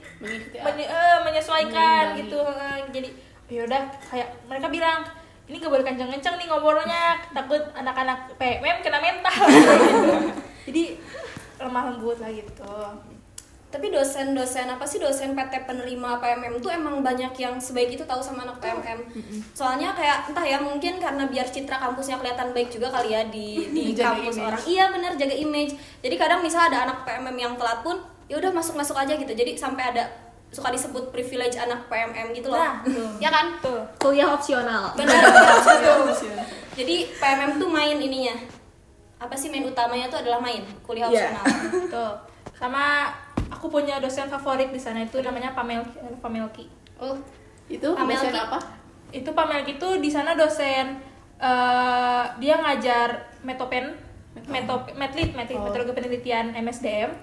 menyesuaikan gitu. Jadi yaudah kayak mereka bilang ini gak boleh kencang-kencang nih ngobrolnya, takut anak-anak PMM kena mental gitu. Jadi lemah lembut lah gitu. Tapi dosen PT penerima PMM tuh emang banyak yang sebaik itu tahu sama anak PMM. Soalnya kayak entah ya, mungkin karena biar citra kampusnya kelihatan baik juga kali ya di kampus image. orang. Iya benar, jaga image. Jadi kadang misal ada anak PMM yang telat pun ya udah masuk aja gitu. Jadi sampai ada suka disebut privilege anak PMM gitu loh. Nah, ya kan? Tuh. Kuliah opsional. Benar. Jadi PMM tuh main ininya. Apa sih main utamanya tuh adalah main, kuliah opsional. Tuh. Sama aku punya dosen favorit di sana itu namanya Pamelki. Oh, Itu Pamelki. dosen apa? Itu Pamelki itu di sana dosen dia ngajar metodologi penelitian MSDM.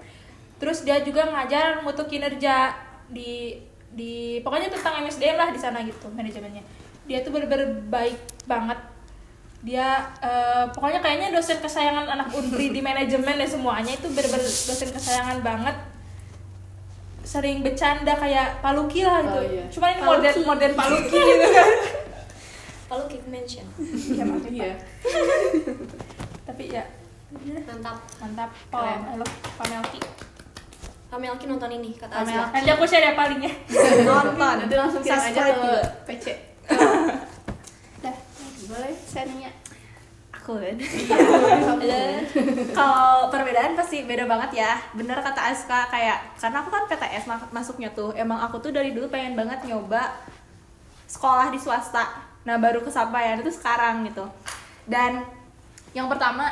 Terus dia juga ngajar mutu kinerja di pokoknya tentang MSDM lah di sana gitu, manajemennya. Dia tuh bener-bener baik banget. Dia pokoknya kayaknya dosen kesayangan anak Unri di manajemen dan semuanya itu bener-bener dosen kesayangan banget. Sering bercanda kayak Paluki lah gitu. Oh, iya. Cuman ini modern Paluki gitu kan. Paluki mention. Ya maaf Iya. Tapi ya Mantap. Keren. I love Pamelki. Pamelki nonton ini kata Azla. Nanti aku share ya palingnya. Nonton. Nanti langsung kirim aja Subscribe ke juga. PC. Dah, boleh share-nya. Aku kan. Kalau perbedaan pasti beda banget ya. Bener kata Aska, kayak karena aku kan PTS masuknya tuh. Emang aku tuh dari dulu pengen banget nyoba sekolah di swasta. Nah, baru kesampaian itu sekarang gitu. Dan yang pertama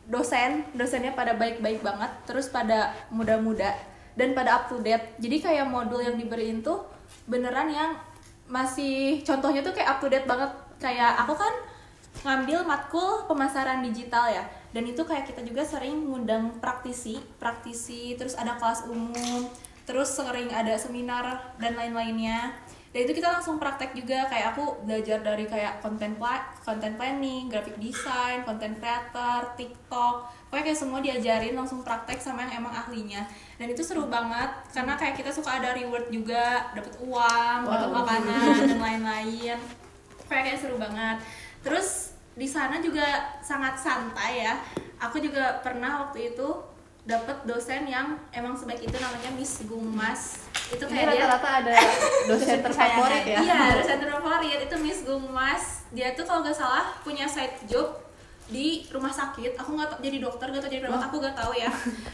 dosennya pada baik-baik banget, terus pada muda-muda dan pada up to date. Jadi kayak modul yang diberiin tuh beneran yang masih contohnya tuh kayak up to date banget. Kayak aku kan ngambil matkul pemasaran digital ya, dan itu kayak kita juga sering ngundang praktisi terus ada kelas umum, terus sering ada seminar dan lain-lainnya. Dan itu kita langsung praktek juga, kayak aku belajar dari kayak content planning, graphic design, content creator, TikTok, pokoknya kayak semua diajarin langsung praktek sama yang emang ahlinya. Dan itu seru banget karena kayak kita suka ada reward juga, dapat uang, dapat makanan dan lain-lain. Kayak seru banget. Terus di sana juga sangat santai ya. Aku juga pernah waktu itu dapat dosen yang emang sebaik itu, namanya Miss Gumas. Itu Ini kayak dia rata-rata ada dosen terfavorit ya. Iya, dosen terfavorit itu Miss Gumas. Dia tuh kalau nggak salah punya side job di rumah sakit. Aku nggak jadi dokter, nggak tau jadi perawat, aku nggak tahu ya.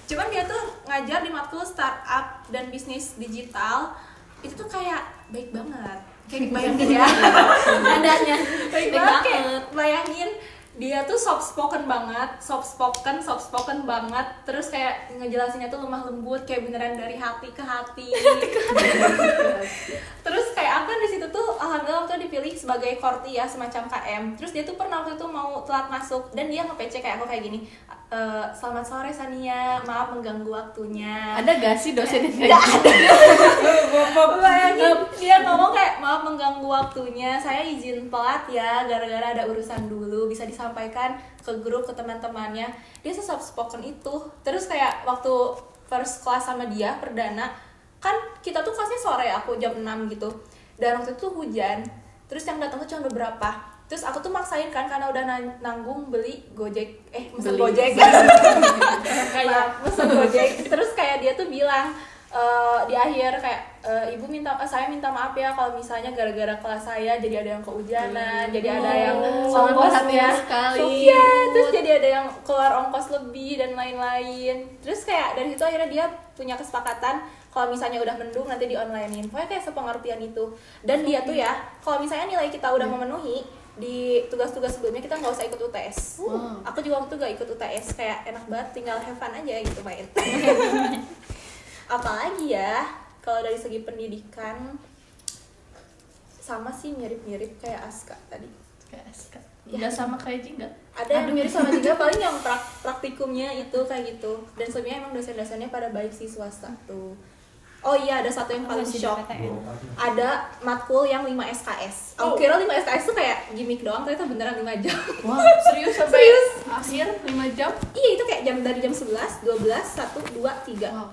Cuman dia tuh ngajar di matkul startup dan bisnis digital. Itu tuh kayak baik banget. Kayak bayangin ya. Adanya Baik banget. Kayak bayangin dia tuh soft spoken banget, soft spoken banget. Terus kayak ngejelasinnya tuh lemah lembut, kayak beneran dari hati ke hati. Terus kayak aku di situ tuh alhamdulillah tuh dipilih sebagai korti ya, semacam KM. Terus dia tuh pernah waktu itu mau telat masuk dan dia nge-PC kayak aku kayak gini. Selamat sore Sania, maaf mengganggu waktunya. Ada gak sih dosen yang Nggak ada. Bayangin dia ngomong kayak maaf mengganggu waktunya, saya izin telat ya gara-gara ada urusan dulu, bisa disampaikan ke grup ke teman-temannya. Dia soft spoken itu. Terus kayak waktu first class sama dia perdana kan kita tuh kelasnya sore, aku jam 6 gitu, dan waktu itu hujan. Terus yang datang tuh cuma beberapa. Terus aku tuh maksain kan karena udah nanggung beli Gojek, mesen Gojek kayak mesen Gojek. Terus kayak dia tuh bilang di akhir kayak ibu saya minta maaf ya kalau misalnya gara-gara kelas saya jadi ada yang kehujanan, jadi ada yang ongkosnya sekali. Iya, terus jadi ada yang keluar ongkos lebih dan lain-lain. Terus kayak dari situ akhirnya dia punya kesepakatan kalau misalnya udah mendung nanti di onlinein. Pokoknya kayak sepengertian itu. Dan dia tuh ya, kalau misalnya nilai kita udah memenuhi di tugas-tugas sebelumnya kita nggak usah ikut UTS. Aku juga waktu gak ikut UTS, kayak enak banget tinggal have fun aja gitu main. Apalagi ya kalau dari segi pendidikan sama sih mirip-mirip kayak Aska tadi. Kayak Aska. Udah sama kayak Jingga. Ada yang mirip sama juga, paling yang praktikumnya itu kayak gitu. Dan sebenarnya emang dosen-dosennya pada baik sih swasta tuh. Oh iya, ada satu yang paling shock. Ada matkul yang 5 SKS. Aku kira 5 SKS tuh kayak gimmick doang, ternyata beneran 5 jam. Wah, serius sampai akhir 5 jam? Iya, itu kayak dari jam 11, 12, 1, 2, 3. Wow.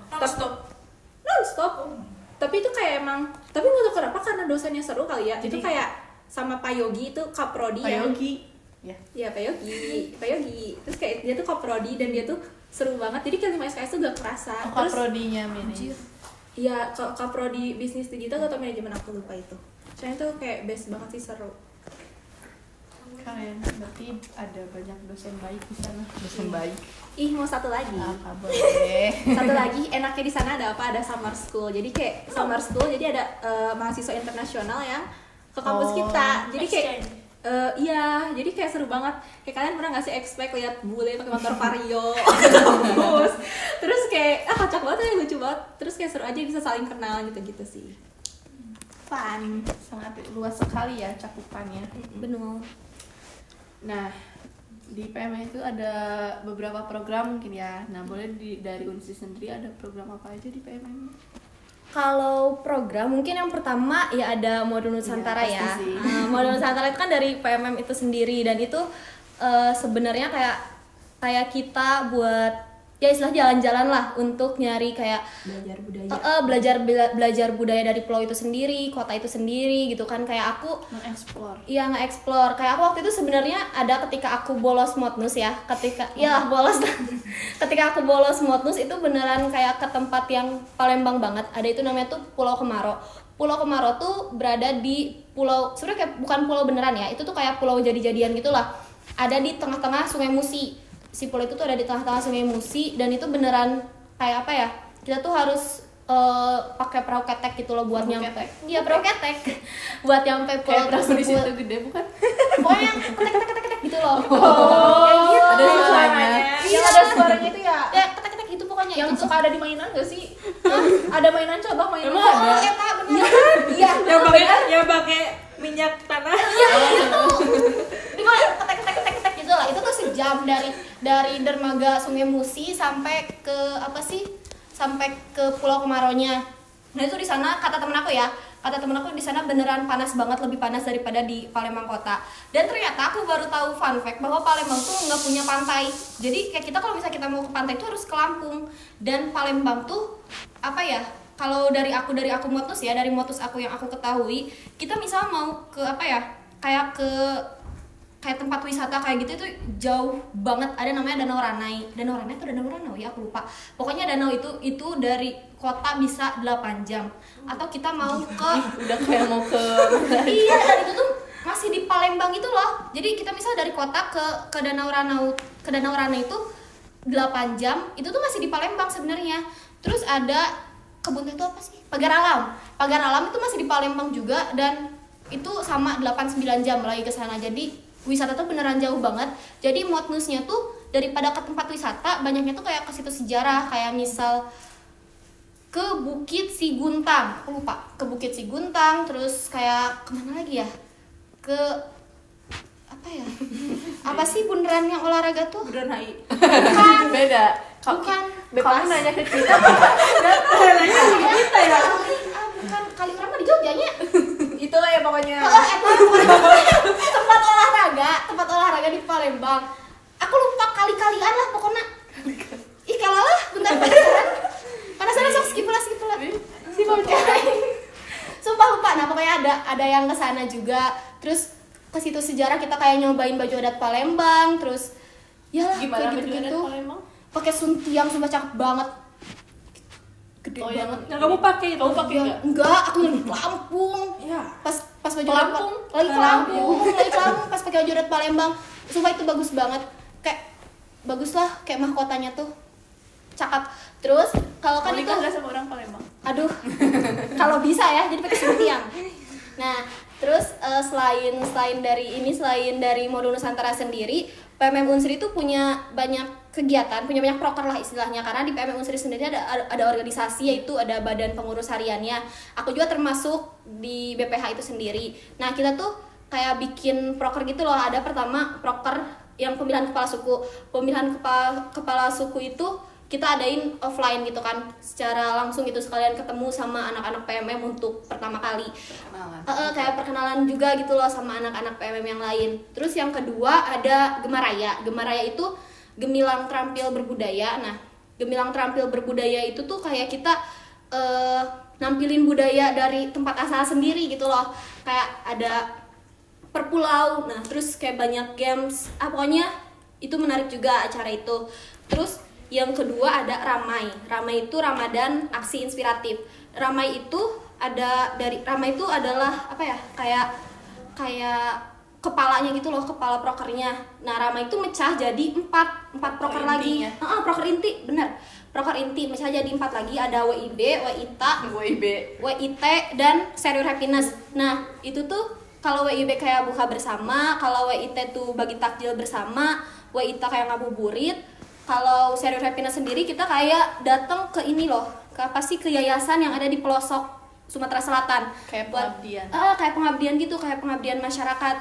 Non-stop. Tapi itu kayak emang, tapi nggak tahu kenapa, karena dosennya seru kali ya. Jadi, itu kayak sama Pak Yogi itu kaprodi Pak yang Yogi. Ya. Iya, Pak Yogi. Terus kayak dia tuh kaprodi dan dia tuh seru banget. Jadi kayak 5 SKS tuh gak kerasa. Oh, kaprodinya ini. Iya, kaprodi bisnis digital atau manajemen, aku lupa itu. Soalnya tuh kayak best banget sih, seru. Keren, berarti ada banyak dosen baik di sana. Dosen baik. Ih, mau satu lagi. Apa boleh? Satu lagi, enaknya di sana ada apa? Ada summer school. Jadi kayak summer school, jadi ada mahasiswa internasional yang ke kampus kita. Jadi kayak iya, jadi kayak seru banget. Kayak kalian pernah nggak sih expect lihat bule pakai motor Vario ke kampus? Terus kayak kocak banget ya, lucu banget. Terus kayak seru aja, bisa saling kenal gitu-gitu sih. Fun. Sangat luas sekali ya cakupannya. benar. Nah, di PMM itu ada beberapa program mungkin ya. Nah, boleh dari Unsi sendiri ada program apa aja di PMM? Kalau program mungkin yang pertama ya ada Modul Nusantara Iya, ya. pasti sih. Modul Nusantara itu kan dari PMM itu sendiri, dan itu sebenarnya kayak kita buat ya istilah jalan-jalan lah untuk nyari kayak belajar budaya dari pulau itu sendiri, kota itu sendiri gitu kan. Kayak aku Mengeksplor. iya nge-explore. Kayak aku waktu itu sebenarnya ada ketika aku bolos Modnus ya, ketika aku bolos Modnus itu beneran kayak ke tempat yang Palembang banget. Ada itu namanya tuh Pulau Kemaro. Pulau Kemaro tuh berada di pulau, sebenarnya kayak bukan pulau beneran ya, itu tuh kayak pulau jadi-jadian gitulah. Ada di tengah-tengah Sungai Musi. Si pulau itu tuh ada di tengah-tengah Sungai Musi, dan itu beneran kayak apa ya? Kita tuh harus pakai perahu ketek gitu loh buat nyampe. Iya, perahu ketek. Buat nyampe pulau Kayak di situ tersebut. gede bukan? Pokoknya yang ketek gitu loh. Yang gitu. Ada suaranya. Yang ada suaranya itu ya. Ya ketek gitu pokoknya. Yang itu suka ada di mainan gak sih? Ada mainan, coba mainan. Emang ada? ya Kak, bener. Iya. Yang pakai minyak tanah. Di mana ketek gitu lah. Itu tuh sejam dari dermaga Sungai Musi sampai ke sampai ke Pulau Kemaronya. Nah itu di sana kata temen aku di sana beneran panas banget, lebih panas daripada di Palembang kota. Dan ternyata aku baru tahu fun fact bahwa Palembang tuh nggak punya pantai. Jadi kayak kita kalau misalnya kita mau ke pantai itu harus ke Lampung. Dan Palembang tuh apa ya? Kalau dari aku Modnus ya, dari Modnus aku yang aku ketahui, kita misal mau ke apa ya? Kayak tempat wisata kayak gitu itu jauh banget. Ada namanya Danau Ranai atau Danau Ranau ya, aku lupa. Pokoknya danau itu dari kota bisa 8 jam. Atau kita mau ke Udah kayak mau ke iya, dan itu tuh masih di Palembang itu loh. Jadi kita misal dari kota ke Danau Rana itu 8 jam, itu tuh masih di Palembang sebenarnya. Terus ada kebun teh itu apa sih? Pagar Alam itu masih di Palembang juga, dan itu sama 8-9 jam lagi ke sana. Jadi wisata tuh beneran jauh banget. Jadi modusnya tuh daripada ke tempat wisata, banyaknya tuh kayak ke situs sejarah, kayak misal ke Bukit Siguntang, aku lupa, ke Bukit Siguntang, terus kayak kemana lagi ya? Ke apa ya? Apa sih bundaran yang olahraga tuh? Bundaran HI. Bukan. Beda. Bukan. Kamu nanya ke kita. Nanya ke kita ya. Bukan Kaliurang di Jogjanya. Itu lah ya pokoknya. tempat olahraga di Palembang. Aku lupa kali-kalian lah pokoknya. Ih kalah lah, bentar penasaran sok skip lah. Sumpah lupa. Nah pokoknya ada yang kesana juga. Terus ke situ sejarah kita kayak nyobain baju adat Palembang. Terus ya lah Gimana kayak baju adat gitu-gitu. Palembang? Pakai suntiang sumpah cakep banget. Gede Oh, yang banget. Yang kamu pakai itu? Kamu pakai enggak? Enggak, aku yang di Lampung. Iya. Pas baju Lampung? lagi ke Lampung, pas pakai baju adat Palembang. Sumpah itu bagus banget. Kayak bagus lah, kayak mahkotanya tuh cakep. Terus kalau kan itu nggak sama orang Palembang? aduh kalau bisa ya jadi pakai suntiang. Nah terus selain dari Modo Nusantara sendiri, PMM Unsri itu punya banyak kegiatan, punya banyak proker lah istilahnya, karena di PMM Unsri sendiri ada organisasi, yaitu ada badan pengurus hariannya. Aku juga termasuk di BPH itu sendiri. Nah kita tuh kayak bikin proker gitu loh. Ada pertama proker yang pemilihan kepala suku. Pemilihan kepala suku itu kita adain offline gitu kan, secara langsung gitu, sekalian ketemu sama anak-anak PMM untuk pertama kali. Kayak perkenalan juga gitu loh sama anak-anak PMM yang lain. Terus yang kedua ada Gemaraya. Gemaraya itu gemilang terampil berbudaya. Nah, gemilang terampil berbudaya itu tuh kayak kita nampilin budaya dari tempat asal sendiri gitu loh. Kayak ada perpulau, nah terus kayak banyak games. Pokoknya itu menarik juga acara itu. Terus yang kedua ada Ramai. Ramai itu Ramadan Aksi Inspiratif. Ramai itu adalah apa ya? Kayak kepalanya gitu loh, kepala prokernya. Nah, Ramai itu mecah jadi 4 proker lagi. Proker inti, bener. Proker inti mecah jadi 4 lagi, ada WIB, WIT dan Serius Happiness. Nah, itu tuh kalau WIB kayak buka bersama, kalau WIT tuh bagi takjil bersama, WIT kayak ngabuburit. Kalau Serius Happiness sendiri kita kayak datang ke ini loh, ke apa sih, ke yayasan yang ada di pelosok Sumatera Selatan. Kayak pengabdian. Kayak pengabdian gitu, kayak pengabdian masyarakat.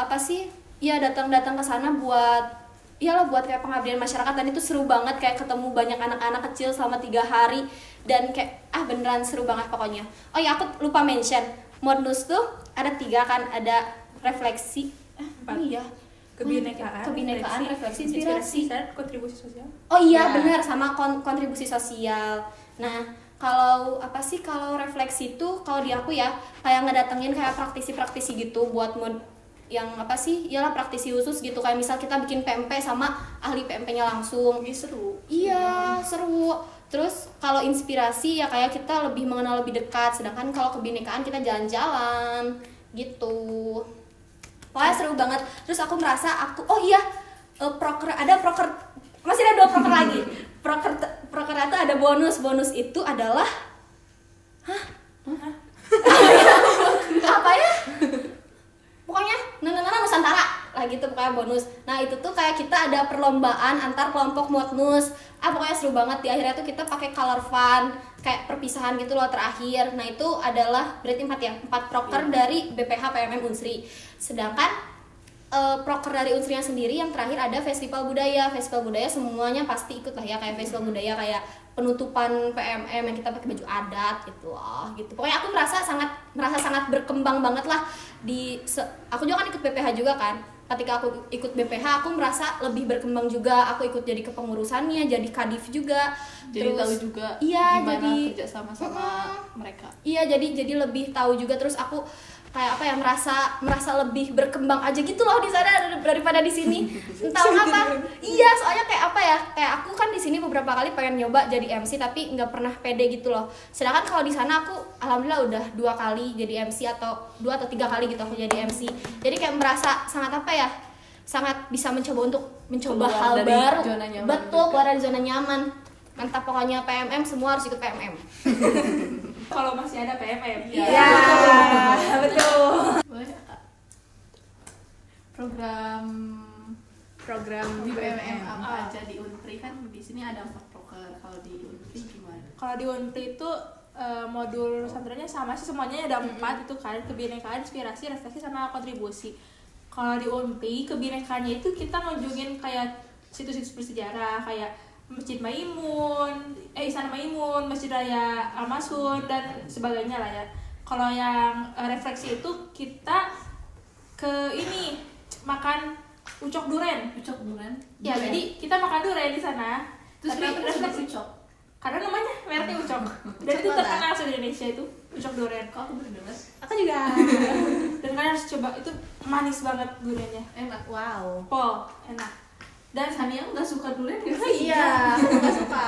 Apa sih? Ya datang ke sana buat kayak pengabdian masyarakat, dan itu seru banget, kayak ketemu banyak anak-anak kecil selama 3 hari, dan kayak beneran seru banget pokoknya. Oh ya, aku lupa mention, Modnus tuh ada 3 kan, ada refleksi. Kebinekaan, refleksi, inspirasi, dan kontribusi sosial. Oh iya, benar, sama kontribusi sosial. Nah, kalau refleksi itu kalau di aku ya kayak ngedatengin kayak praktisi gitu buat yang apa sih, iyalah praktisi khusus gitu, kayak misal kita bikin PMP sama ahli PMP-nya langsung. Seru. Iya, seru. Terus kalau inspirasi ya kayak kita lebih mengenal lebih dekat, sedangkan kalau kebinekaan kita jalan-jalan gitu. Wah, seru banget. Terus aku merasa proker masih ada 2 proker lagi. Proker itu ada bonus itu adalah apa ya? Pokoknya Nusantara lah gitu, pokoknya bonus. Nah itu tuh kayak kita ada perlombaan antar kelompok Modnus. Pokoknya seru banget. Di akhirnya tuh kita pakai color fun, kayak perpisahan gitu loh terakhir. Nah itu adalah berarti 4 proker dari BPH PMM Unsri. Sedangkan proker dari Unsrinya sendiri yang terakhir ada festival budaya. Festival budaya semuanya pasti ikut lah ya, kayak festival budaya kayak penutupan PMM yang kita pakai baju adat gitu loh, gitu. Pokoknya aku merasa sangat berkembang banget lah aku juga kan ikut BPH juga kan. Ketika aku ikut BPH aku merasa lebih berkembang juga. Aku ikut jadi kepengurusannya, jadi kadif juga. Jadi terus, tahu juga gimana kerja sama mereka. Iya, jadi lebih tahu juga. Terus aku kayak apa ya, merasa lebih berkembang aja gitu loh di sana daripada di sini. Entah kenapa. Iya, soalnya kayak apa ya, kayak aku kan di sini beberapa kali pengen nyoba jadi MC tapi nggak pernah pede gitu loh. Sedangkan kalau di sana aku alhamdulillah udah 2 kali jadi MC, atau 2 atau 3 kali gitu aku jadi MC. Jadi kayak merasa sangat apa ya, sangat bisa mencoba untuk mencoba Keluar hal dari baru. zona nyaman Betul, juga. keluar dari zona nyaman. Mantap pokoknya, PMM semua harus ikut PMM. Kalau masih ada PMM. Iya. Betul. Boleh Kak? Program di PMM apa aja di Unpri, kan di sini ada 4 proker. Kalau di Unpri gimana? Kalau di Unpri itu modul sandranya sama sih, semuanya ada 4 itu kan, kebinekaan, inspirasi, refleksi, sama kontribusi. Kalau di Unpri, kebinekaannya itu kita ngunjungin kayak situs-situs bersejarah kayak Masjid Maimun, Istana Maimun, Masjid Raya Al-Masun dan sebagainya lah ya. Kalau yang refleksi itu kita ke ini makan ucok duren. Ucok bulan? Ya, jadi kita makan duren di sana. Terus Tapi kenapa disebut refleksi ucok? karena namanya mereknya ucok. Dan itu terkenal di Indonesia itu ucok duren. Kok aku baru dengar? Aku juga. Dan kalian harus coba, itu manis banget durennya. Enak, wow. Pol, enak. Dan Sania nggak suka durian nggak Oh sih? iya, aku nggak suka.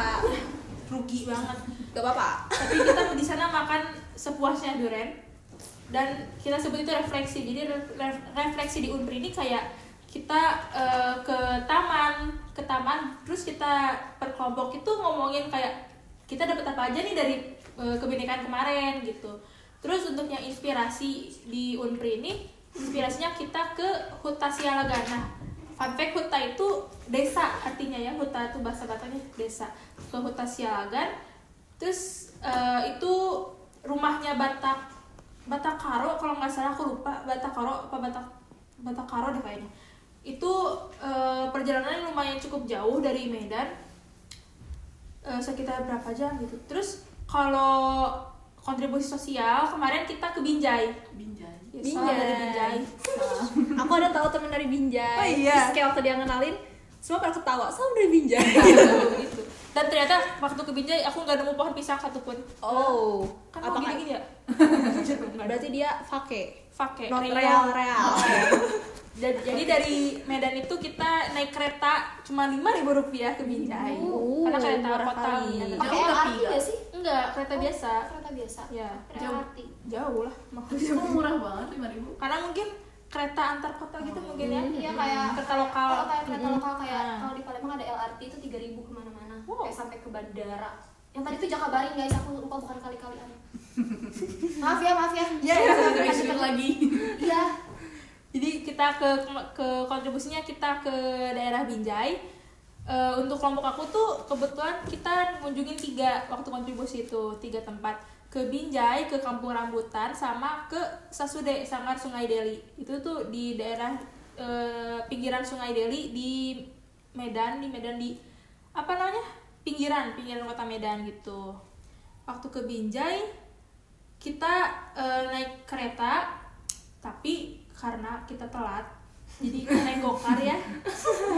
rugi banget. Gak apa-apa. Tapi kita di sana makan sepuasnya duren. Dan kita sebut itu refleksi. Jadi refleksi di Unpri ini kayak kita ke taman, terus kita per kelompok itu ngomongin kayak kita dapat apa aja nih dari kebinekaan kemarin gitu. Terus untuk yang inspirasi di Unpri ini, inspirasinya kita ke Huta Sialagana. Fun fact, Huta itu desa artinya ya, Huta itu bahasa Bataknya desa. Ke Huta Sialagan, terus itu rumahnya Batakaro kalau nggak salah, aku lupa Batakaro apa Batakaro deh kayaknya. Itu perjalanannya lumayan cukup jauh dari Medan, sekitar berapa jam gitu. Terus kalau kontribusi sosial kemarin kita ke Binjai. Binjai. Binjai. Dari Binjai. Aku ada tahu teman dari Binjai. Oh, iya. Terus kayak waktu dia ngenalin, semua pada ketawa. Sama dari Binjai. Gitu. Dan ternyata waktu ke Binjai aku nggak nemu pohon pisang satupun. Oh, Kan apa mau gini-gini ya? Berarti dia fake. Pakai Not real. Jadi dari Medan itu kita naik kereta cuma Rp5.000 ke Binjai. Karena kereta murah kota. kali. Tapi Pakai Jauh LRT tapi ya? nggak sih? enggak, kereta biasa. Kereta biasa. Ya, Jauh. LRT. jauh lah. Kok murah banget 5.000? Karena mungkin kereta antar kota gitu mungkin ya. Iya, kayak Kereta lokal. Kalau kayak kereta lokal kayak Nah. kalau di Palembang ada LRT itu 3.000 kemana-mana, Wow. kayak sampai ke bandara. Yang tadi itu Jakabaring guys, aku lupa, bukan kali-kalian. maaf ya. Iya, Lebih dekat lagi. Iya. Jadi kita ke kontribusinya kita ke daerah Binjai. Untuk kelompok aku tuh kebetulan kita ngunjungin 3 waktu kontribusi itu, 3 tempat. Ke Binjai, ke Kampung Rambutan, sama ke Sasude, Sanggar Sungai Deli. Itu tuh di daerah pinggiran Sungai Deli di Medan di apa namanya? Pinggiran kota Medan gitu. Waktu ke Binjai kita naik kereta, tapi karena kita telat jadi naik gokar ya.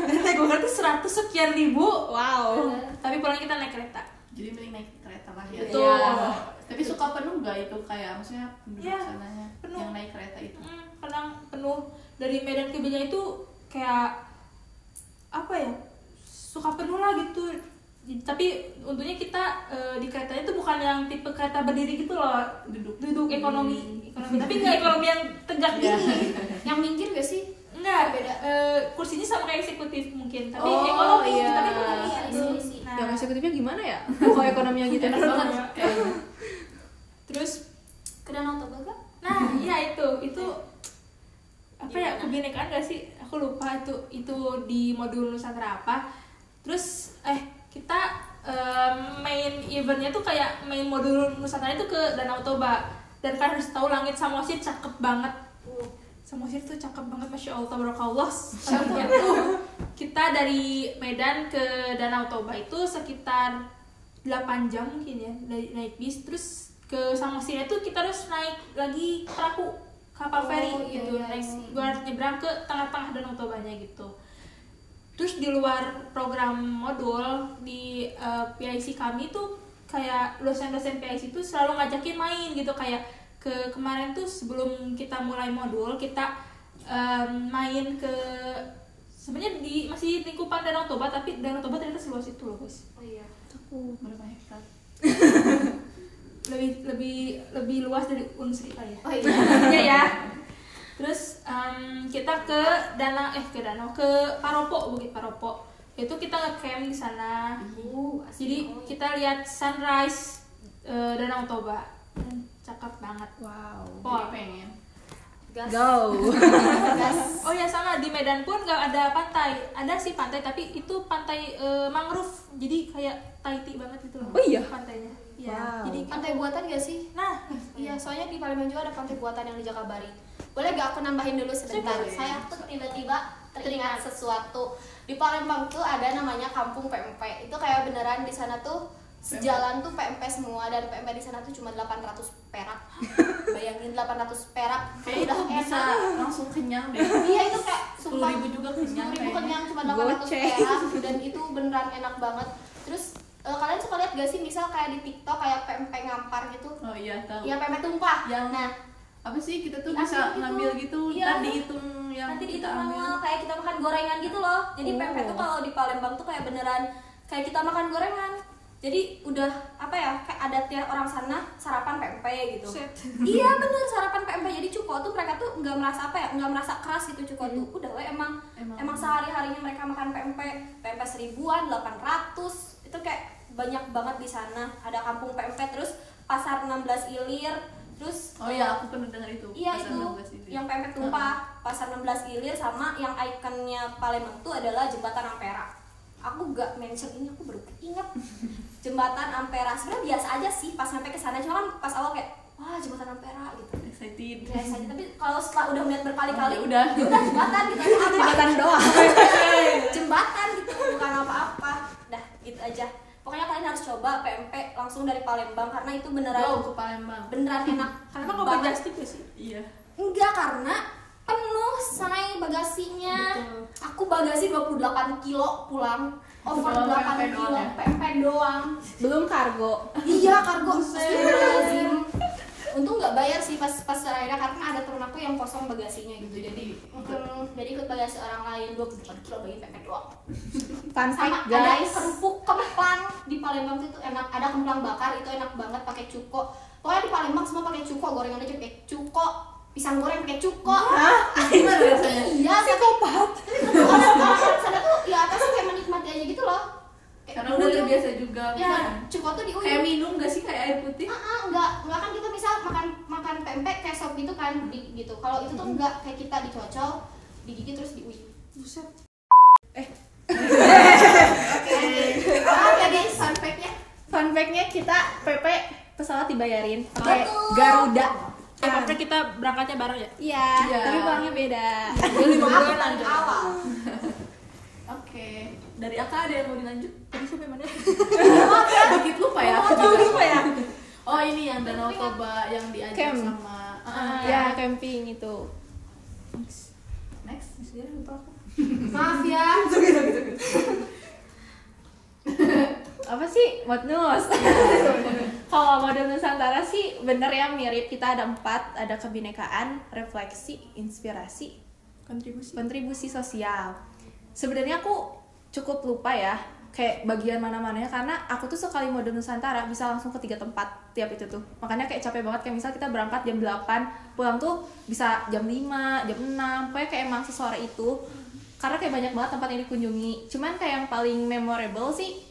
Dan naik gokar tuh 100 sekian ribu. Wow. Tapi pulang kita naik kereta. Jadi mending naik kereta lah ya. Betul. Iya. Tapi suka penuh nggak itu, kayak maksudnya penduduk Iya, sananya penuh. yang naik kereta itu? Kadang penuh. Dari Medan ke Binjai itu kayak apa ya, suka penuh lah gitu. Tapi untungnya kita di keretanya itu bukan yang tipe kereta berdiri gitu loh, duduk ekonomi, tapi nggak ekonomi yang tegak gini. Yang minggir gak sih? Enggak, Beda. kursinya sama kayak eksekutif mungkin, tapi Oh, ekonomi, iya. tapi ekonomi Iya, gitu. isi. Nah, Yang eksekutifnya gimana ya? Kok ekonominya gitu? Enak banget kayaknya. terus Ke Danau Toba gak? nah iya itu apa ya, kebinekaan gak sih, aku lupa itu di modul Nusantara apa. Terus kita main eventnya tuh kayak main modul Nusantara itu ke Danau Toba. Dan kalian harus tahu langit Samosir cakep banget. Samosir tuh cakep banget, Masya Allah, tabarakallah. Kita dari Medan ke Danau Toba itu sekitar 8 jam mungkin ya, naik bis. Terus ke Samosirnya tuh kita harus naik lagi perahu, kapal feri Iya, gitu. iya, Naik sih. gua harus nyebrang ke tengah-tengah Danau Tobanya gitu. Terus di luar program modul di PIC kami tuh kayak dosen-dosen PIC itu selalu ngajakin main gitu, kayak kemarin tuh sebelum kita mulai modul kita main ke sebenarnya masih lingkupan Danau Toba, tapi Danau Toba ternyata seluas itu loh guys. Oh iya. Aku berapa hektar? lebih luas dari Unsri lah ya. Oh iya. Iya ya. Terus kita ke Paropo, Bukit Paropo. Itu kita nge-camp di sana. Jadi kita lihat sunrise Danau Toba. Cakep banget. Wow. Pol. Pengen. Gas. Go. Gas. Oh ya sama di Medan pun nggak ada pantai. Ada sih pantai tapi itu pantai mangrove. Jadi kayak Tahiti banget gitu loh. Oh iya? Pantainya. Iya. Wow. Jadi Pantai buatan gak sih? nah, Iya, soalnya di Palembang juga ada pantai buatan yang di Jakabari. Boleh gak aku nambahin dulu sebentar? Boleh. Saya tuh tiba-tiba teringat sesuatu. Di Palembang tuh ada namanya Kampung PMP. Itu kayak beneran di sana tuh sejalan tuh PMP semua, dan PMP di sana tuh cuma 800 perak. Bayangin 800 perak. Kayak itu bisa langsung kenyang deh. Iya, itu kayak sumpah 10.000 juga kenyang. 10.000 kenyang cuma 800 Goceng. perak, dan itu beneran enak banget. Terus kalian suka lihat gak sih misal kayak di TikTok kayak PMP ngampar gitu? Oh iya tahu. Iya, PMP tumpah. Yang Nah, apa sih kita tuh Diambil bisa gitu. ngambil gitu, Iya. ntar dihitung yang nanti kita dihitung ambil. manual kayak kita makan gorengan gitu loh. Jadi Oh. PMP tuh kalau di Palembang tuh kayak beneran kayak kita makan gorengan. Jadi udah apa ya, kayak adatnya orang sana sarapan PMP gitu. set. Iya bener, sarapan PMP. Jadi cuko tuh mereka tuh nggak merasa apa ya, nggak merasa keras gitu cuko tuh. Udah we, emang sehari-harinya mereka makan PMP 1000-an, 800. Itu kayak banyak banget di sana. Ada kampung PMP, terus pasar 16 Ilir, terus Oh iya, aku pernah dengar itu. iya Pasar itu 16 itu. yang PMP tumpah, pasar 16 Ilir, sama yang ikonnya Palembang tuh adalah jembatan Ampera. Aku gak mention ini, aku baru ingat jembatan Ampera. Sebenarnya biasa aja sih pas sampai ke sana, cuma kan pas awal kayak wah jembatan Ampera gitu. Excited. Biasa aja, tapi kalau setelah udah melihat berkali-kali, Oh, ya udah. ya udah jembatan gitu aja, apa? Jembatan doang. Jembatan gitu, bukan apa-apa. Dah gitu aja. Pokoknya kalian harus coba PMP langsung dari Palembang karena itu beneran Go ke Palembang. beneran enak. Karena kok banget. plastik ya sih? Iya. Enggak, karena penuh say bagasinya. Betul. Aku bagasi 28 kilo pulang. Over Kalau 8 PMP kilo doang ya? PMP doang. Belum kargo. Iya, kargo. Astagfirullahaladzim. Untung nggak bayar sih pas akhirnya, karena ada temen aku yang kosong bagasinya gitu. Jadi ikut bagasi orang lain 28 kilo bagi PMP doang. Fun Sama fact ada guys. kerupuk kemplang di Palembang tuh enak. Ada kemplang bakar itu enak banget pakai cuko. Pokoknya di Palembang semua pakai cuko, gorengan aja pakai cuko, pisang goreng pakai cuko. Gimana rasanya? Iya, psikopat. Orang sana tuh ya apa sih, kayak menikmati aja gitu loh. Kayak Karena udah dulu, terbiasa juga. Ya, cuko tuh diuyuk. Kayak minum gak sih kayak air putih? Enggak kan kita bisa makan pempek kayak sop gitu kan, gitu. Kalau itu tuh enggak, kayak kita dicocol, digigit terus diuyuk. Buset. Oke guys, fun fact-nya. Fun fact-nya kita PP pesawat dibayarin pakai Betul. Garuda. Apa kita berangkatnya bareng ya? Iya, Iya. tapi pulangnya beda. Gue 5 Aku bulan dari aja. awal. Oke. Dari Aka ada yang mau dilanjut? Tadi sampai mana? Dikit lupa ya. Lupa ya? Oh ini yang Danau Toba yang diajak Camp. sama Ya, camping itu. next dia lupa aku. Maaf ya. Apa sih? Modnus. Kalau model Nusantara sih bener ya, mirip. Kita ada 4, ada kebinekaan, refleksi, inspirasi, kontribusi sosial. Sebenarnya aku cukup lupa ya kayak bagian mana-mananya, karena aku tuh sekali mode Nusantara bisa langsung ke 3 tempat tiap itu tuh. Makanya kayak capek banget, kayak misal kita berangkat jam 8, pulang tuh bisa jam 5, jam 6, pokoknya kayak emang sesore itu. Karena kayak banyak banget tempat yang dikunjungi. Cuman kayak yang paling memorable sih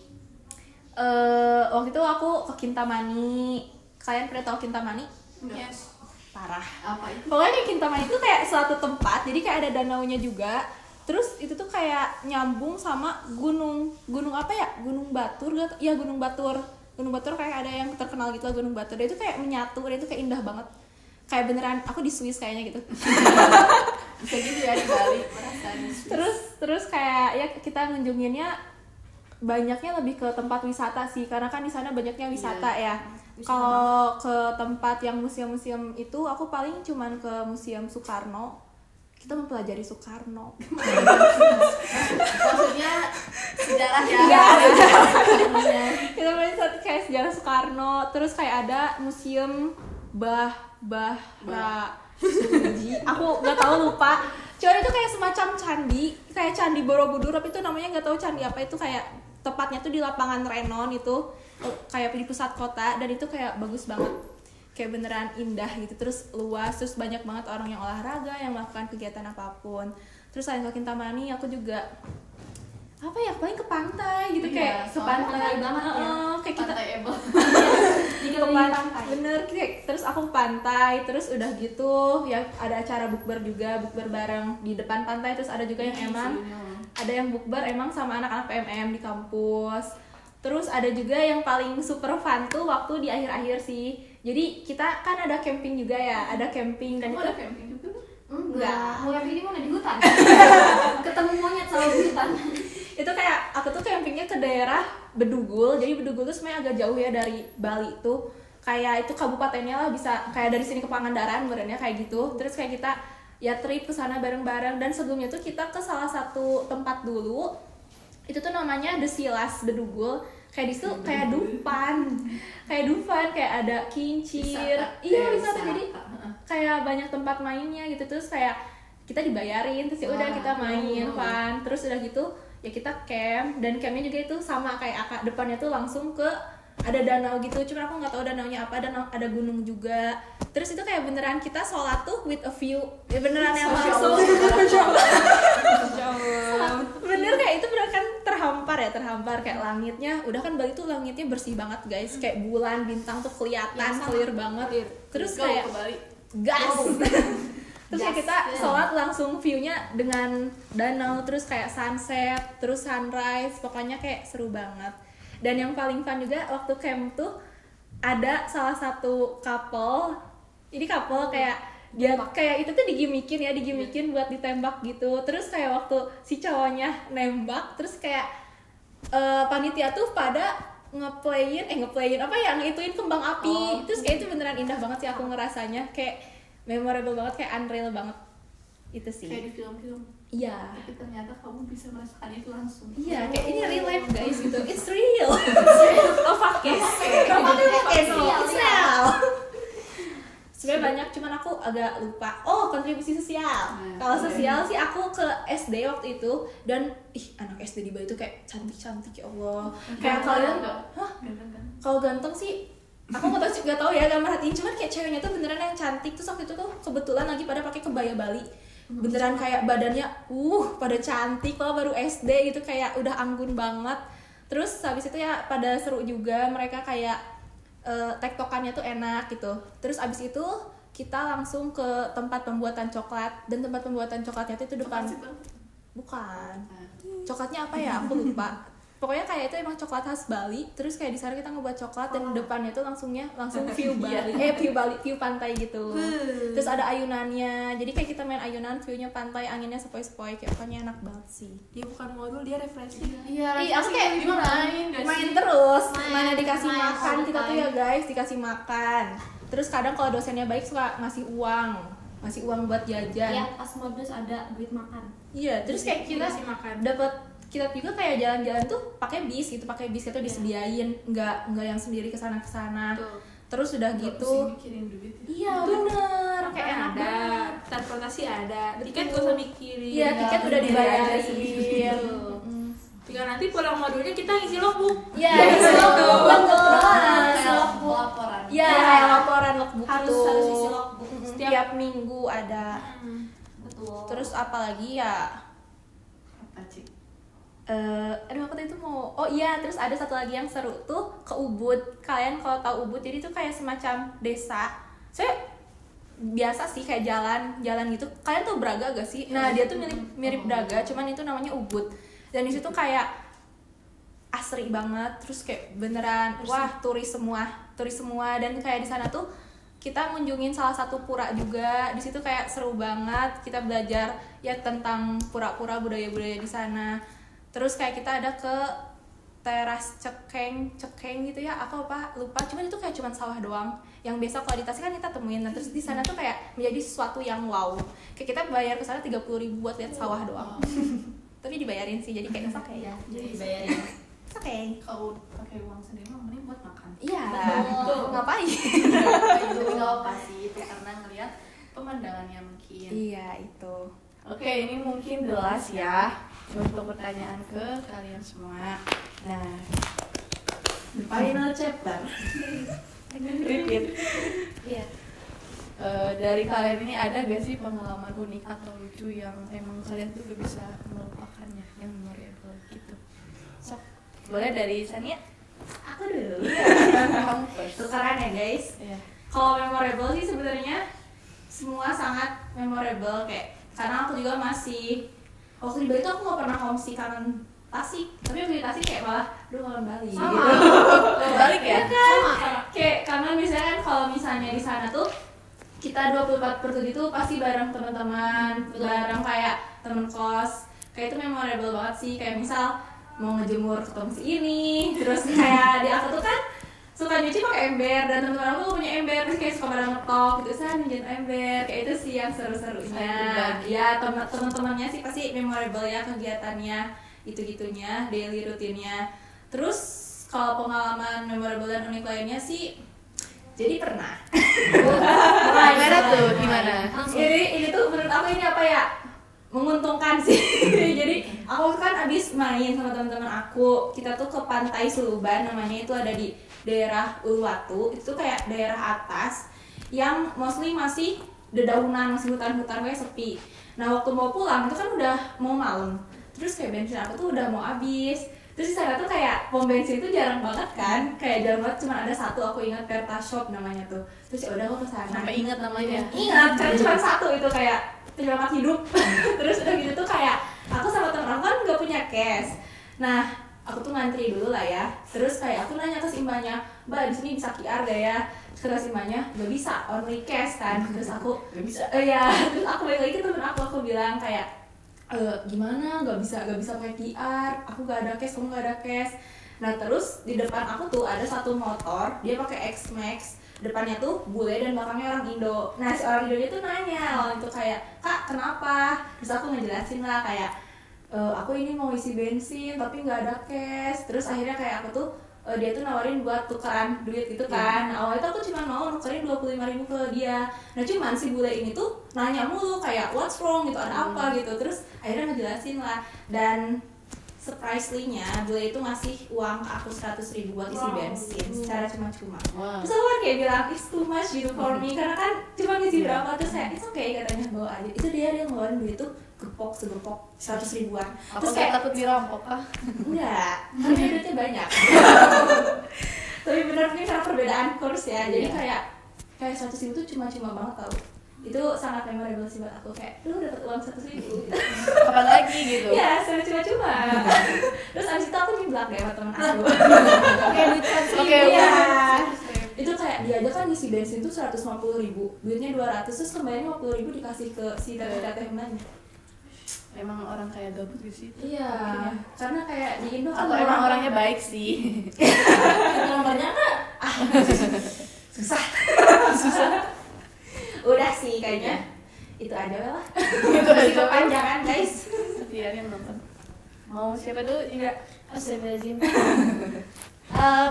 waktu itu aku ke Kintamani. Kalian pernah tahu Kintamani? Yes. Parah. Apa itu? Pokoknya kayak Kintamani itu kayak suatu tempat, jadi kayak ada danaunya juga. Terus itu tuh kayak nyambung sama gunung apa ya? Gunung Batur gitu. Iya, Gunung Batur. Gunung Batur kayak ada yang terkenal gitu lah, Gunung Batur. Dia itu kayak menyatu, dia itu kayak indah banget. Kayak beneran aku di Swiss kayaknya gitu. Bisa gitu ya di Bali rasanya. Terus kayak ya kita ngunjunginnya banyaknya lebih ke tempat wisata sih, karena kan di sana banyaknya wisata ya. Kalau ke tempat yang museum-museum itu aku paling cuman ke Museum Soekarno. Kita mempelajari Soekarno. Maksudnya sejarah ya. Kita melihat kayak sejarah Soekarno. Terus kayak ada museum Suji, aku nggak tahu, lupa. Cuman itu kayak semacam candi, kayak candi Borobudur, tapi itu namanya nggak tahu candi apa. Itu kayak tepatnya tuh di lapangan Renon itu, kayak di pusat kota, dan itu kayak bagus banget, kayak beneran indah gitu, terus luas, terus banyak banget orang yang olahraga, yang melakukan kegiatan apapun. Terus selain ke Kintamani, aku juga apa ya, paling ke pantai gitu, kayak ke pantai banget ya. Kayak kita Pantai Ebel. ke pantai. Bener, kayak terus aku ke pantai, terus udah gitu ya ada acara bukber juga, bukber bareng di depan pantai. Terus ada juga yang emang ada yang bukber emang sama anak-anak PMM di kampus. Terus ada juga yang paling super fun tuh waktu di akhir-akhir sih. Jadi kita kan ada camping juga ya, ada camping dan itu ada camping juga. Enggak, mau camping di mana? Di hutan. Ketemu monyet sama di hutan. Itu kayak aku tuh campingnya ke daerah Bedugul. Jadi Bedugul tuh sebenarnya agak jauh ya dari Bali tuh. Kayak itu kabupatennya lah, bisa kayak dari sini ke Pangandaran benernya kayak gitu. Terus kayak kita ya trip ke sana bareng-bareng, dan sebelumnya tuh kita ke salah satu tempat dulu. Itu tuh namanya The Silas Bedugul. Kayak di situ kayak Dufan. Kayak ada kincir. Iya, wisata. Jadi kayak banyak tempat mainnya gitu. Terus kayak kita dibayarin, terus ya udah kita main fun. Terus udah gitu ya kita camp, dan campnya juga itu sama kayak Aka, depannya tuh langsung ke ada danau gitu, cuma aku nggak tahu danaunya apa, dan ada gunung juga. Terus itu kayak beneran kita sholat tuh with a view, ya beneran yang langsung bener, kayak itu bener kan terhampar kayak langitnya, udah kan Bali tuh langitnya bersih banget guys, kayak bulan bintang tuh kelihatan clear banget. Terus kayak gas terus ya kita sholat langsung view-nya dengan danau, terus kayak sunset, terus sunrise, pokoknya kayak seru banget. Dan yang paling fun juga waktu camp tuh ada salah satu couple, ini couple kayak dia kayak itu tuh digimikin buat ditembak gitu. Terus kayak waktu si cowoknya nembak, terus kayak panitia tuh pada ngeplayin apa ya, ngituin kembang api. Terus kayak itu beneran indah banget sih, aku ngerasanya kayak memorable banget, kayak unreal banget itu sih. Kayak di film-film. Iya. Tapi ternyata kamu bisa merasakan itu langsung. Iya, kayak ini real life guys gitu. It's real. Oh, fuck yes. It's real. Sebenarnya banyak, cuman aku agak lupa. Oh, kontribusi sosial. Kalau sosial sih aku ke SD waktu itu, dan anak SD di Bali itu kayak cantik-cantik, ya Allah. Kayak kalian, Ganteng kan? kalau ganteng sih aku nggak tahu ya, gak merhatiin, cuman kayak ceweknya tuh beneran yang cantik. Terus waktu itu tuh kebetulan lagi pada pakai kebaya Bali, beneran kayak badannya pada cantik, kalau baru SD gitu, kayak udah anggun banget. Terus habis itu ya pada seru juga, mereka kayak tektokannya tuh enak gitu. Terus abis itu kita langsung ke tempat pembuatan coklat, dan tempat pembuatan coklatnya tuh itu depan, bukan coklatnya apa ya, aku lupa. Pokoknya kayak itu emang coklat khas Bali. Terus kayak di sana kita ngebuat coklat, dan depannya tuh langsung view Bali, view pantai gitu. Terus ada ayunannya, jadi kayak kita main ayunan, viewnya pantai, anginnya sepoi-sepoi, kayak pokoknya enak banget sih. Dia bukan modul, dia refreshing. Iya, aku kayak main terus, mana dikasih makan kita tuh ya guys, dikasih makan. Terus kadang kalau dosennya baik suka ngasih uang buat jajan. Iya, pas modus ada duit makan. Iya, terus kayak kita dapat, kita juga kayak jalan-jalan tuh pakai bis gitu disediain, nggak yang sendiri kesana. Terus udah gitu, iya bener, kayak enak banget. Transportasi ada, tiket gak usah mikirin. Iya, tiket udah dibayarin. Tinggal nanti pulang modulnya kita ngisi logbook. Iya, ngisi logbook doang. Laporan. Iya, kayak laporan logbook Harus isi logbook. Setiap minggu ada. Betul. Terus apalagi ya? Apa sih? Aku tadi tuh mau, terus ada satu lagi yang seru tuh ke Ubud. Kalian kalau tahu Ubud, jadi itu kayak semacam desa. Biasa sih kayak jalan gitu. Kalian tuh Braga gak sih? Nah, dia tuh mirip Braga, cuman itu namanya Ubud. Dan di situ kayak asri banget, terus kayak beneran turis semua, dan kayak di sana tuh kita ngunjungin salah satu pura juga. Di situ kayak seru banget, kita belajar ya tentang pura-pura, budaya-budaya di sana. Terus kayak kita ada ke teras cekeng gitu ya, aku lupa, cuman itu kayak cuman sawah doang, yang biasa kalau di Tasik kan kita temuin. Nah, terus di sana tuh kayak menjadi sesuatu yang wow, kayak kita bayar ke sana 30.000 buat lihat sawah doang. Tapi dibayarin sih, jadi kayak oke ya, Jadi dibayarin. oke. Kalau pakai uang sendiri mah mending buat makan. Iya, ngapain? Tinggal apa sih itu karena ngelihat pemandangannya mungkin. Iya itu. Oke, ini mungkin jelas ya untuk pertanyaan ke kalian semua. Nah, the final chapter. Repeat. Iya. Dari kalian ini ada gak sih pengalaman unik atau lucu yang emang kalian tuh gak bisa melupakannya, yang memorable gitu? Sok, boleh dari Sania? Aku dulu. Kamu first. Tukeran ya guys. Iya. Kalau memorable sih sebenarnya semua sangat memorable, kayak karena aku juga masih waktu di Bali tuh aku nggak pernah homesick kangen Tasik, tapi waktu di Tasik kayak malah kangen Bali. Sama. Balik ya? Sama. Kayak karena misalnya kan kalau misalnya di sana tuh kita 24/7 itu pasti bareng teman-teman, bareng kayak temen kos, kayak itu memorable banget sih. Kayak misal mau ngejemur ketemu si ini, terus kayak di aku tuh kan suka nyuci pakai ember, dan teman-teman aku punya ember, terus kayak suka pada ngetok gitu, saya nyuciin ember, kayak itu sih yang seru-serunya. Ya teman-temannya sih pasti memorable ya, kegiatannya gitu-gitunya, daily rutinnya. Terus kalau pengalaman memorable dan unik lainnya sih, jadi pernah. Gimana tuh? Gimana? Ini tuh menurut aku ini apa ya? Menguntungkan sih. Jadi aku kan abis main sama teman-teman aku, kita tuh ke Pantai Suluban, namanya itu ada di daerah Uluwatu. Itu tuh kayak daerah atas yang mostly masih dedaunan, masih hutan-hutan kayak sepi. Nah waktu mau pulang itu kan udah mau malam, terus kayak bensin aku tuh udah mau habis. Terus di sana tuh kayak pom bensin itu jarang banget kan, kayak jarang banget, cuma ada satu, aku ingat Perta Shop namanya tuh. Terus ya udah aku kesana. Sampai ingat namanya. Ingat, karena cuma satu itu kayak penyelamat hidup. Terus udah gitu tuh kayak aku sama temen aku kan nggak punya cash. Nah aku tuh ngantri dulu lah ya. Terus kayak aku nanya ke si mbaknya, Mbak di sini bisa QR gak ya? Terus kata si mbaknya, nggak bisa, only cash kan. Terus aku Gak bisa. ya, terus aku balik lagi ke temen aku bilang kayak gimana nggak bisa pakai QR, aku nggak ada cash, kamu nggak ada cash. Nah terus di depan aku tuh ada satu motor, dia pakai X-Max, depannya tuh bule dan belakangnya orang Indo. Nah si orang Indonya tuh nanya waktu itu kayak, Kak kenapa? Terus aku ngejelasin lah kayak aku ini mau isi bensin tapi nggak ada cash. Terus akhirnya kayak aku tuh dia tuh nawarin buat tukeran duit gitu kan. Nah, awalnya tuh aku cuma mau nukerin 25.000 ke dia. Nah cuman si bule ini tuh nanya mulu kayak what's wrong gitu, ada apa gitu. Terus akhirnya ngejelasin lah, dan surprisingly-nya bule itu ngasih uang ke aku 100.000 buat isi bensin secara cuma-cuma. Wow. Terus aku kan kayak bilang it's too much gitu for me, karena kan cuma ngisi berapa. Terus saya it's okay katanya, bawa aja. Itu dia ngeluarin duit tuh gepok segepok 100.000-an. Apa Terus kayak takut dirampok kah? enggak, karena dia duitnya banyak. Tapi benar mungkin karena perbedaan kurs ya, jadi kayak 100.000 tuh cuma-cuma banget tau. Itu sangat memorable sih buat aku, kayak lu dapet uang 100.000 Kapan lagi gitu? ya sama cuma-cuma. Terus abis itu aku nyeblak deh sama temen aku. Oke, duit 100.000. Oke, Iya. Itu kayak dia aja kan ngisi bensin tuh 150.000, duitnya 200, terus kembalinya 50.000 dikasih ke si teteh-teteh mbaknya. Emang orang kayak gabut di situ. Iya, karena kayak di Indo kan Atau emang orangnya baik sih. nomornya kan susah. Udah sih kayaknya itu aja lah. Itu aja. Itu kepanjangan guys. Sekian yang nonton. Mau siapa dulu? Enggak. Astagfirullahaladzim.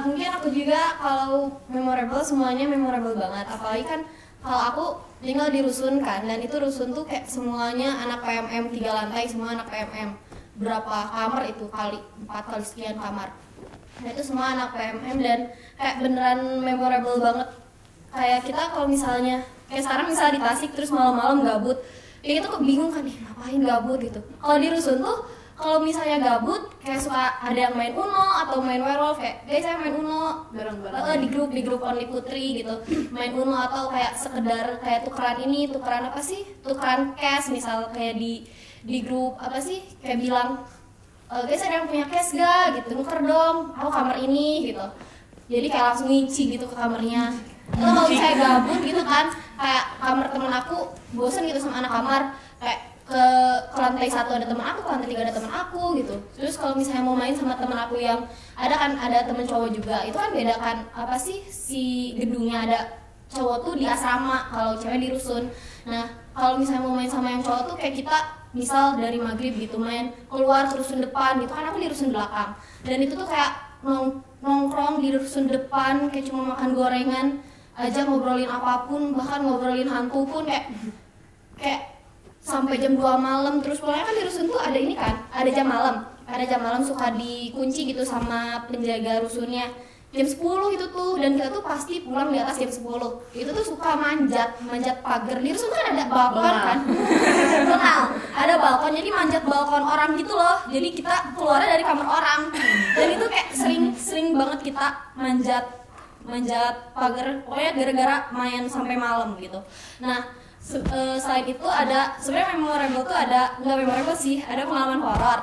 Mungkin aku juga kalau memorable, semuanya memorable banget. Apalagi kan kalau aku tinggal di rusun kan, dan itu rusun tuh kayak semuanya anak PMM, 3 lantai semua anak PMM. Berapa kamar itu, kali 4 kali sekian kamar. Nah itu semua anak PMM dan kayak beneran memorable banget. Kayak kita kalau misalnya kayak sekarang misalnya di Tasik terus malam-malam gabut, kayak kita kok bingung kan nih ngapain gabut gitu. Kalau di rusun tuh kalau misalnya gabut kayak suka ada yang main Uno atau main Werewolf, kayak guys saya main Uno Bareng-bareng. di grup only putri gitu, main Uno atau kayak sekedar kayak tukeran apa sih, tukeran cash misal kayak di grup apa sih kayak bilang guys ada yang punya cash gak gitu, nuker dong aku kamar ini gitu, jadi kayak langsung ngici gitu ke kamarnya. Atau kalau misalnya gabut gitu kan, kayak kamar temen aku bosen gitu sama anak kamar, kayak ke lantai 1 ada teman aku, ke lantai 3 ada teman aku gitu. Terus kalau misalnya mau main sama teman aku yang ada temen cowok juga, itu kan beda kan apa sih, si gedungnya ada cowok tuh di asrama, kalau cewek di rusun. Nah kalau misalnya mau main sama yang cowok tuh kayak kita misal dari maghrib gitu main keluar ke rusun depan gitu kan, aku di rusun belakang, dan itu tuh kayak nongkrong di rusun depan kayak cuma makan gorengan aja ngobrolin apapun, bahkan ngobrolin hantu pun kayak sampai jam 2 malam. Terus pulangnya kan di rusun tuh ada ini kan, ada jam malam suka dikunci gitu sama penjaga rusunnya jam 10 itu tuh, dan kita tuh pasti pulang di atas jam 10. Itu tuh suka manjat pagar. Di rusun kan ada balkon kan. Ada balkon, jadi manjat balkon orang gitu loh. Jadi kita keluarnya dari kamar orang. Dan itu kayak sering banget kita manjat pagar, pokoknya gara-gara main sampai malam gitu. Nah, selain itu ada sebenarnya memorable tuh nggak memorable sih, ada pengalaman horor.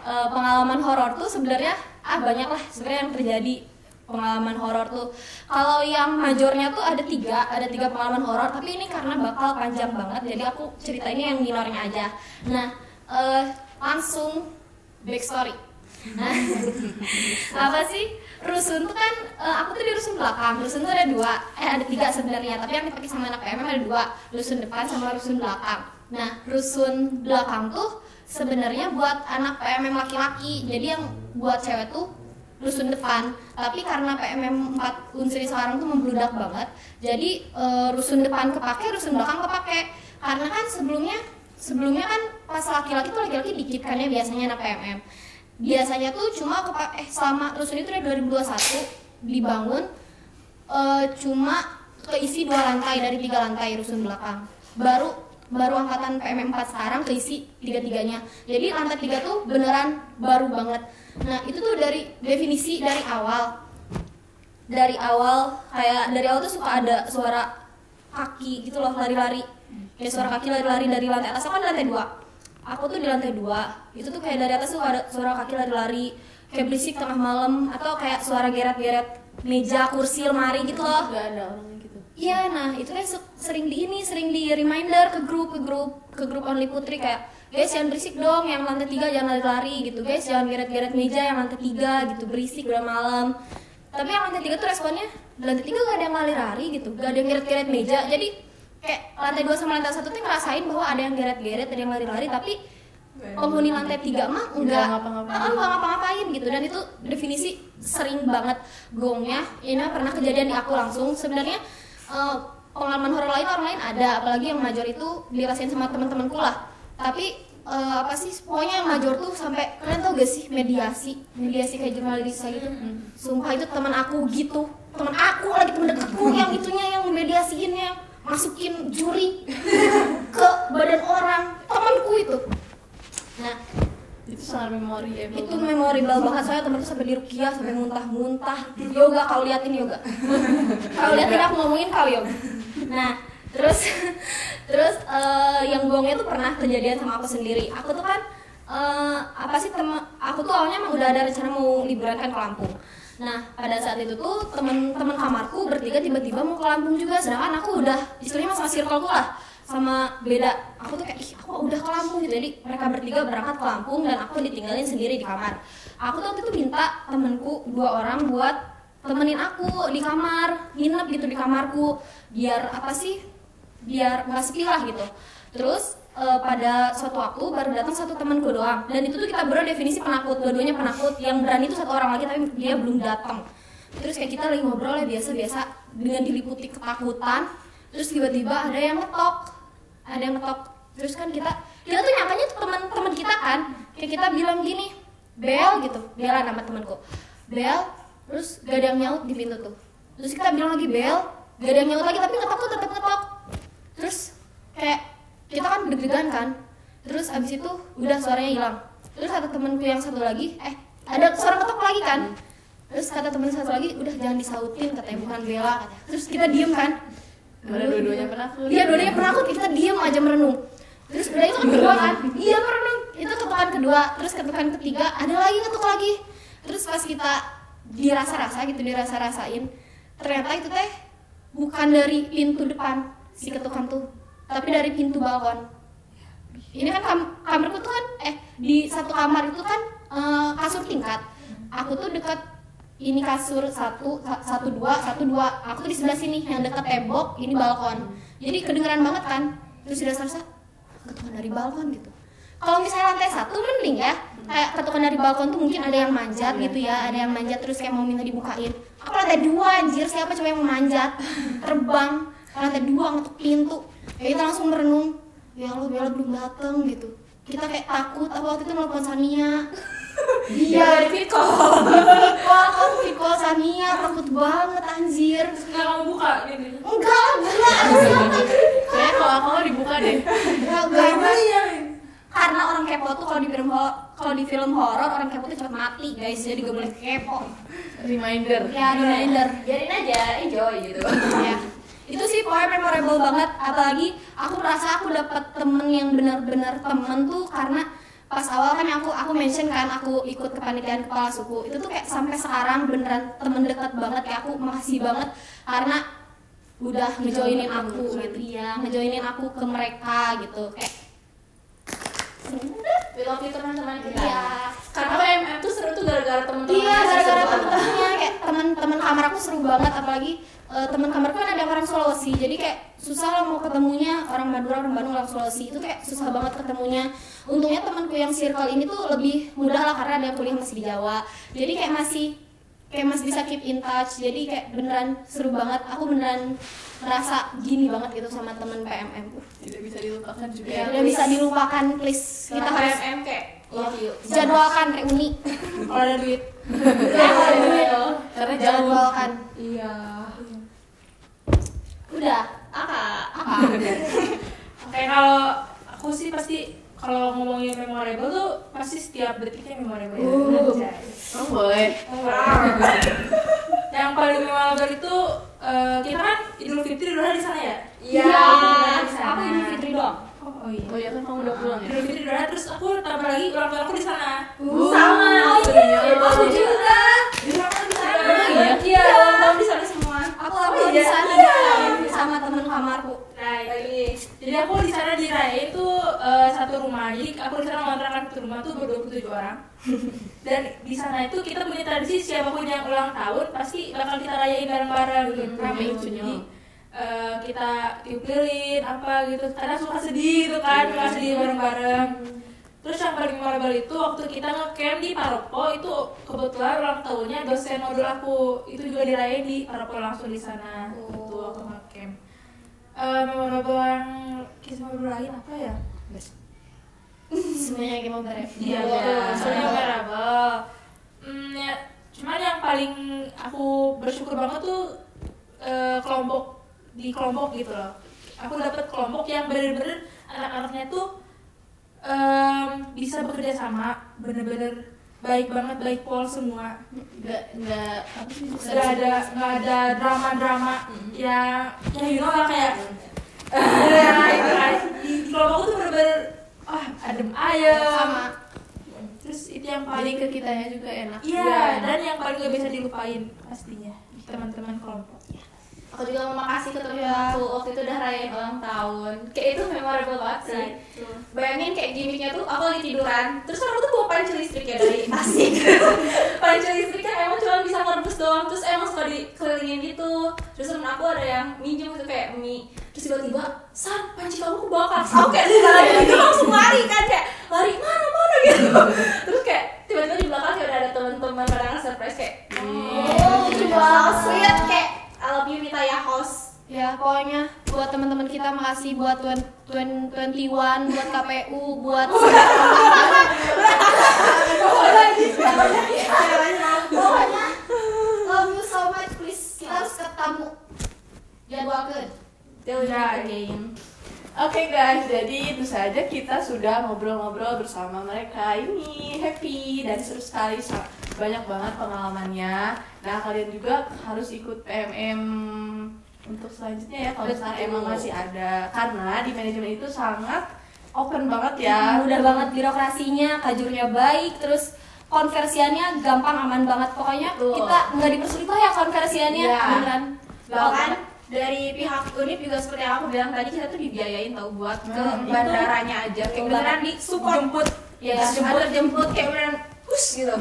Pengalaman horor tuh sebenarnya banyak lah sebenarnya yang terjadi. Pengalaman horor tuh kalau yang majornya tuh ada tiga pengalaman horor, tapi ini karena bakal panjang banget jadi aku ceritainnya yang minornya aja. Nah, langsung backstory. Nah, apa sih rusun tuh kan, aku tuh di rusun belakang. Rusun tuh ada tiga sebenarnya, tapi yang dipakai sama anak PMM ada 2, rusun depan sama rusun belakang. Nah, rusun belakang tuh sebenarnya buat anak PMM laki-laki, jadi yang buat cewek tuh rusun depan. Tapi karena PMM 4 Unsri sekarang tuh membludak banget, jadi rusun depan kepake, rusun belakang kepake. Karena kan sebelumnya kan pas laki-laki tuh laki-laki dikit kan ya biasanya anak PMM. Biasanya tuh cuma selama rusun itu dari 2021 dibangun, cuma keisi 2 lantai dari 3 lantai rusun belakang. Baru angkatan PMM 4 sekarang keisi 3-3-nya. Jadi lantai 3 tuh beneran baru banget. Nah, itu tuh dari definisi dari awal tuh suka ada suara kaki gitu loh, lari-lari. Kayak suara kaki lari-lari dari lantai atas. Aku kan di lantai 2. Aku tuh di lantai 2. Itu tuh kayak dari atas tuh ada suara kaki lari-lari, kayak berisik tengah malam, atau kayak suara geret-geret meja, kursi, lemari gitu loh. Gak ada orangnya gitu. Iya, nah itu kan sering di reminder ke grup Only Putri kayak, guys jangan berisik dong, yang lantai 3 jangan lari-lari gitu, guys jangan geret-geret meja yang lantai 3 gitu, berisik udah malam. Tapi yang lantai 3 tuh responnya, di lantai 3 gak ada yang lari-lari gitu, gak ada yang geret-geret meja. Jadi kayak lantai 2 sama lantai 1 tuh ngerasain bahwa ada yang geret-geret, ada yang lari-lari, tapi penghuni lantai 3 mah enggak ngapa-ngapain gitu. Dan itu definisi sering banget gongnya. Ini pernah kejadian di aku langsung. Sebenarnya pengalaman horor lain orang lain ada, apalagi yang major itu dirasain sama teman-temanku lah. Tapi pokoknya yang major tuh sampai, kalian tau gak sih mediasi kayak jurnalis gitu. Sumpah itu teman aku lagi temen dekatku yang itunya yang mediasiinnya, masukin juri ke badan orang, temanku itu. Nah, itu sangat memorable. Itu memorable banget, soalnya temen tuh sampai dirukiah, sampai muntah-muntah. Yoga, kau liatin yoga. Kau liatin aku ngomongin kau yoga. Nah, terus yang gongnya tuh pernah kejadian sama aku sendiri. Aku tuh kan aku tuh awalnya emang udah ada rencana mau liburan kan ke Lampung. Nah, pada saat itu tuh temen kamarku bertiga tiba-tiba mau ke Lampung juga, sedangkan aku udah istilahnya sama circle-ku lah, sama beda. Aku tuh kayak, aku udah ke Lampung gitu. Jadi mereka bertiga berangkat ke Lampung dan aku ditinggalin sendiri di kamar. Aku tuh waktu itu minta temenku 2 orang buat temenin aku di kamar, nginep gitu di kamarku, biar nggak sepi lah gitu. Terus pada suatu waktu baru datang satu temanku doang, dan itu tuh kita berdua definisi penakut, dua-duanya penakut. Yang berani itu 1 orang lagi, tapi dia belum datang. Terus kayak kita lagi ngobrol ya biasa-biasa dengan diliputi ketakutan. Terus tiba-tiba ada yang ngetok. Terus kan kita tuh nyangkanya tuh teman-teman kita kan, kayak kita bilang gini, Bel gitu, Bella nama temanku, Bel. Terus gak ada yang nyaut di pintu tuh. Terus kita bilang lagi, Bel, gak ada yang nyaut lagi, tapi ngetok tuh tetap ngetok. Terus kayak kita kan deg-degan kan. Terus abis itu udah suaranya hilang. Terus kata temanku yang satu lagi, ada suara ngetok lagi kan. Terus kata temen satu lagi, udah jangan disautin, katanya bukan Bella, katanya. Terus kita diem kan. Dua-duanya penakut. Iya, dua-duanya penakut, kita diem aja merenung. Terus udah itu kan kedua kan. Iya, merenung. Itu ketukan kedua, terus ketukan ketiga, ada lagi ngetuk lagi. Terus pas kita dirasa-rasain, ternyata itu teh bukan dari pintu depan si ketukan tuh, tapi dari pintu balkon. Ini kan kamarku tuh kan di satu kamar itu kan kasur tingkat. Aku tuh dekat ini kasur 1, 2. Aku tuh di sebelah sini yang dekat tembok, ini balkon. Jadi kedengeran banget kan. Terus dirasa ketukan dari balkon gitu. Kalau misalnya lantai 1 mending ya, kayak ketukan dari balkon tuh mungkin ada yang manjat gitu ya, ada yang manjat terus kayak mau minta dibukain. Aku lantai 2 anjir, siapa coba yang mau manjat terbang ke lantai 2 ngetuk pintu. Kayak kita langsung merenung, ya Allah Bella belum dateng gitu. Kita kayak takut, apa waktu itu nelfon Sania. Iya, di fit Viko Sania, takut banget anjir. Nggak kamu buka gini. Enggak. Kayaknya kalau aku dibuka deh. Enggak. Karena orang kepo tuh kalau di film horor orang kepo tuh cepet mati guys, jadi gak boleh kepo. Reminder. Ya, reminder. Biarin aja, enjoy gitu. Ya. Itu sih pokoknya memorable banget, apalagi aku merasa aku dapat temen yang benar-benar temen tuh karena pas awal kan aku mention kan aku ikut kepanitiaan kepala suku itu tuh kayak sampai sekarang beneran temen dekat banget, kayak aku makasih banget karena udah ngejoinin aku gitu ya, ngejoinin aku ke mereka gitu kayak We love you teman-teman kita. iya. Karena PMM tuh seru tuh gara-gara teman-teman. Iya, gara-gara temen-temennya kayak temen-temen kamar aku seru banget, apalagi temen kamarku kan ada yang orang Sulawesi, jadi kayak susah lah mau ketemunya, orang Madura, orang Bandung, orang Sulawesi itu kayak susah banget ketemunya. Untungnya temanku yang circle ini tuh lebih mudah lah karena ada yang kuliah masih di Jawa, jadi kayak masih bisa keep in touch, jadi kayak beneran seru banget. Aku beneran ngerasa gini banget gitu sama temen PMM. Tidak bisa dilupakan juga. Ya, udah bisa dilupakan, please. Kita harus PMM kayak love you. jadwalkan reuni. Kalau ada duit. Karena Jadwalkan. Iya. Udah. Kayak kalau aku sih pasti kalau ngomongin memorable tuh pasti setiap detiknya memorable. Anjay. Kamu boleh. Yang paling memorable itu kita kan Idul Fitri dulu di sana ya. Iya. Di sana. Aku Idul Fitri doang. Oh iya. Oh iya kan kamu udah pulang ya? Idul Fitri dulu terus aku tambah lagi ulang tahun aku di sana. Sama. Aku juga. Di sana di sana. Iya, ulang tahun di sana semua. Aku lama di sana sama temen kamarku. Nah, jadi aku di sana dirayain tuh satu rumah. Jadi aku di sana mengontrakan satu rumah tuh ber-27 orang. Dan di sana itu kita punya tradisi siapapun yang ulang tahun pasti bakal kita rayain bareng-bareng gitu. Rame lucunya. jadi kita tiup lilin apa gitu. Kadang suka sedih gitu kan, suka sedih bareng-bareng. Terus yang paling memorable itu waktu kita ngecamp di Paropo, itu kebetulan ulang tahunnya dosen modul aku, itu juga dirayain di Paropo langsung di sana. Itu aku ngecamp. Memorable yang kisah memorable lain apa ya? Semuanya game over. Iya betul, semuanya memorable. Ya, cuman yang paling aku bersyukur banget tuh kelompok gitu loh. Aku dapet kelompok yang bener-bener anak-anaknya tuh bisa bekerja sama, bener-bener baik banget, baik pol semua. Nggak apa sih? Nggak ada drama-drama ya you know lah kayak di kelompok tuh bener-bener adem ayem. Sama. Terus itu yang Jadi paling ke kitanya juga enak. iya, dan yang paling gak bisa dilupain pastinya teman-teman kelompok. Aku juga mau makasih ke temen aku waktu itu udah rayain ulang tahun. Kayak itu memorable banget sih. Bayangin kayak gimmicknya tuh aku lagi tiduran, terus aku tuh bawa panci listrik ya dari Tasik. Panci listrik kan emang cuma bisa ngerebus doang, terus emang suka dikelilingin gitu. Terus temen aku ada yang minjem gitu kayak mie. Terus tiba-tiba, San, panci kamu kebakar. Aku kayak di dalam itu langsung lari kan, kayak lari mana gitu. Terus kayak tiba-tiba di belakang kayak udah ada teman-teman pada nge-surprise kayak lucu banget. sweet kayak I love you Mita ya host. Ya pokoknya buat teman-teman kita makasih, buat 21, buat KPU, buat pokoknya love you so much, please kita harus ketemu jadwalkan. Udah again. Oke guys, jadi itu saja kita sudah ngobrol-ngobrol bersama mereka ini happy dan seru sekali, banyak banget pengalamannya. Nah kalian juga harus ikut PMM untuk selanjutnya ya kalau misalnya emang masih ada, karena di manajemen itu sangat open banget ya. Mudah banget birokrasinya, kajurnya baik, terus konversiannya gampang, aman banget. Pokoknya kita nggak dipersulit lah ya konversiannya, beneran. Bahkan dari pihak UNIP juga seperti yang aku bilang tadi, kita tuh dibiayain tau buat ke bandaranya aja, kayak beneran di support jemput, Ya, jemput kayak beneran push gitu.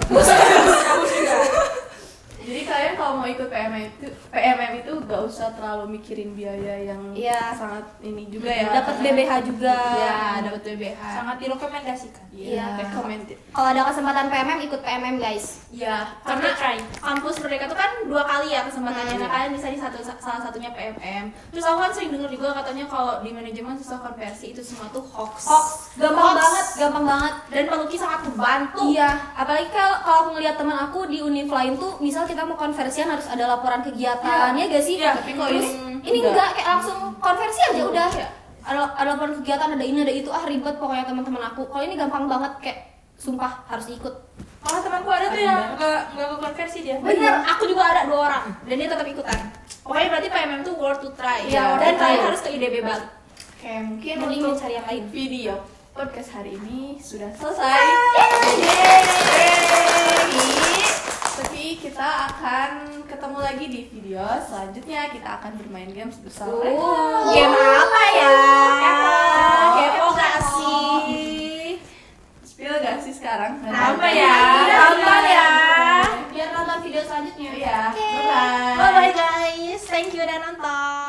Jadi kalian kalau mau ikut PMM itu gak usah terlalu mikirin biaya yang Iya. sangat ini juga ya. Dapat BBH juga. Iya, dapat BBH. Sangat direkomendasikan. Iya, Iya. recommended. Kalau ada kesempatan PMM ikut PMM guys. Iya, Karena karena kampus Merdeka tuh kan 2 kali ya kesempatannya. Nah, kalian bisa di salah satunya PMM. Terus aku kan sering dengar juga katanya kalau di manajemen susah konversi, itu semua tuh hoax. Gampang Hoax. banget, gampang banget. Dan Pak Lucky sangat membantu. Iya, apalagi kalau aku ngeliat teman aku di univ lain tuh, misal kita mau konversian harus ada laporan kegiatan, ya gak sih? Iya, tapi kalau Terus ini enggak, kayak langsung konversi aja udah. Ada laporan kegiatan, ada ini, ada itu, ribet pokoknya teman-teman aku. Kalau ini gampang banget, kayak sumpah harus ikut. malah temanku ada tuh yang nggak ke konversi dia. Bener, aku juga ada 2 orang dan dia tetap ikutan. Pokoknya berarti PMM tuh worth to try. Iya, Dan worth to kalian try. harus ke IDB Bali. Oke, mungkin Mending untuk cari yang lain. video podcast hari ini sudah selesai. Tapi kita akan ketemu lagi di video selanjutnya. Kita akan bermain games bersama mereka. Game apa ya? Kepo gak sih? Spill gak sih sekarang? Apa ya? Apa ya? Biar nonton video selanjutnya. Iya. Oke. Bye-bye. Bye bye guys. Thank you udah nonton.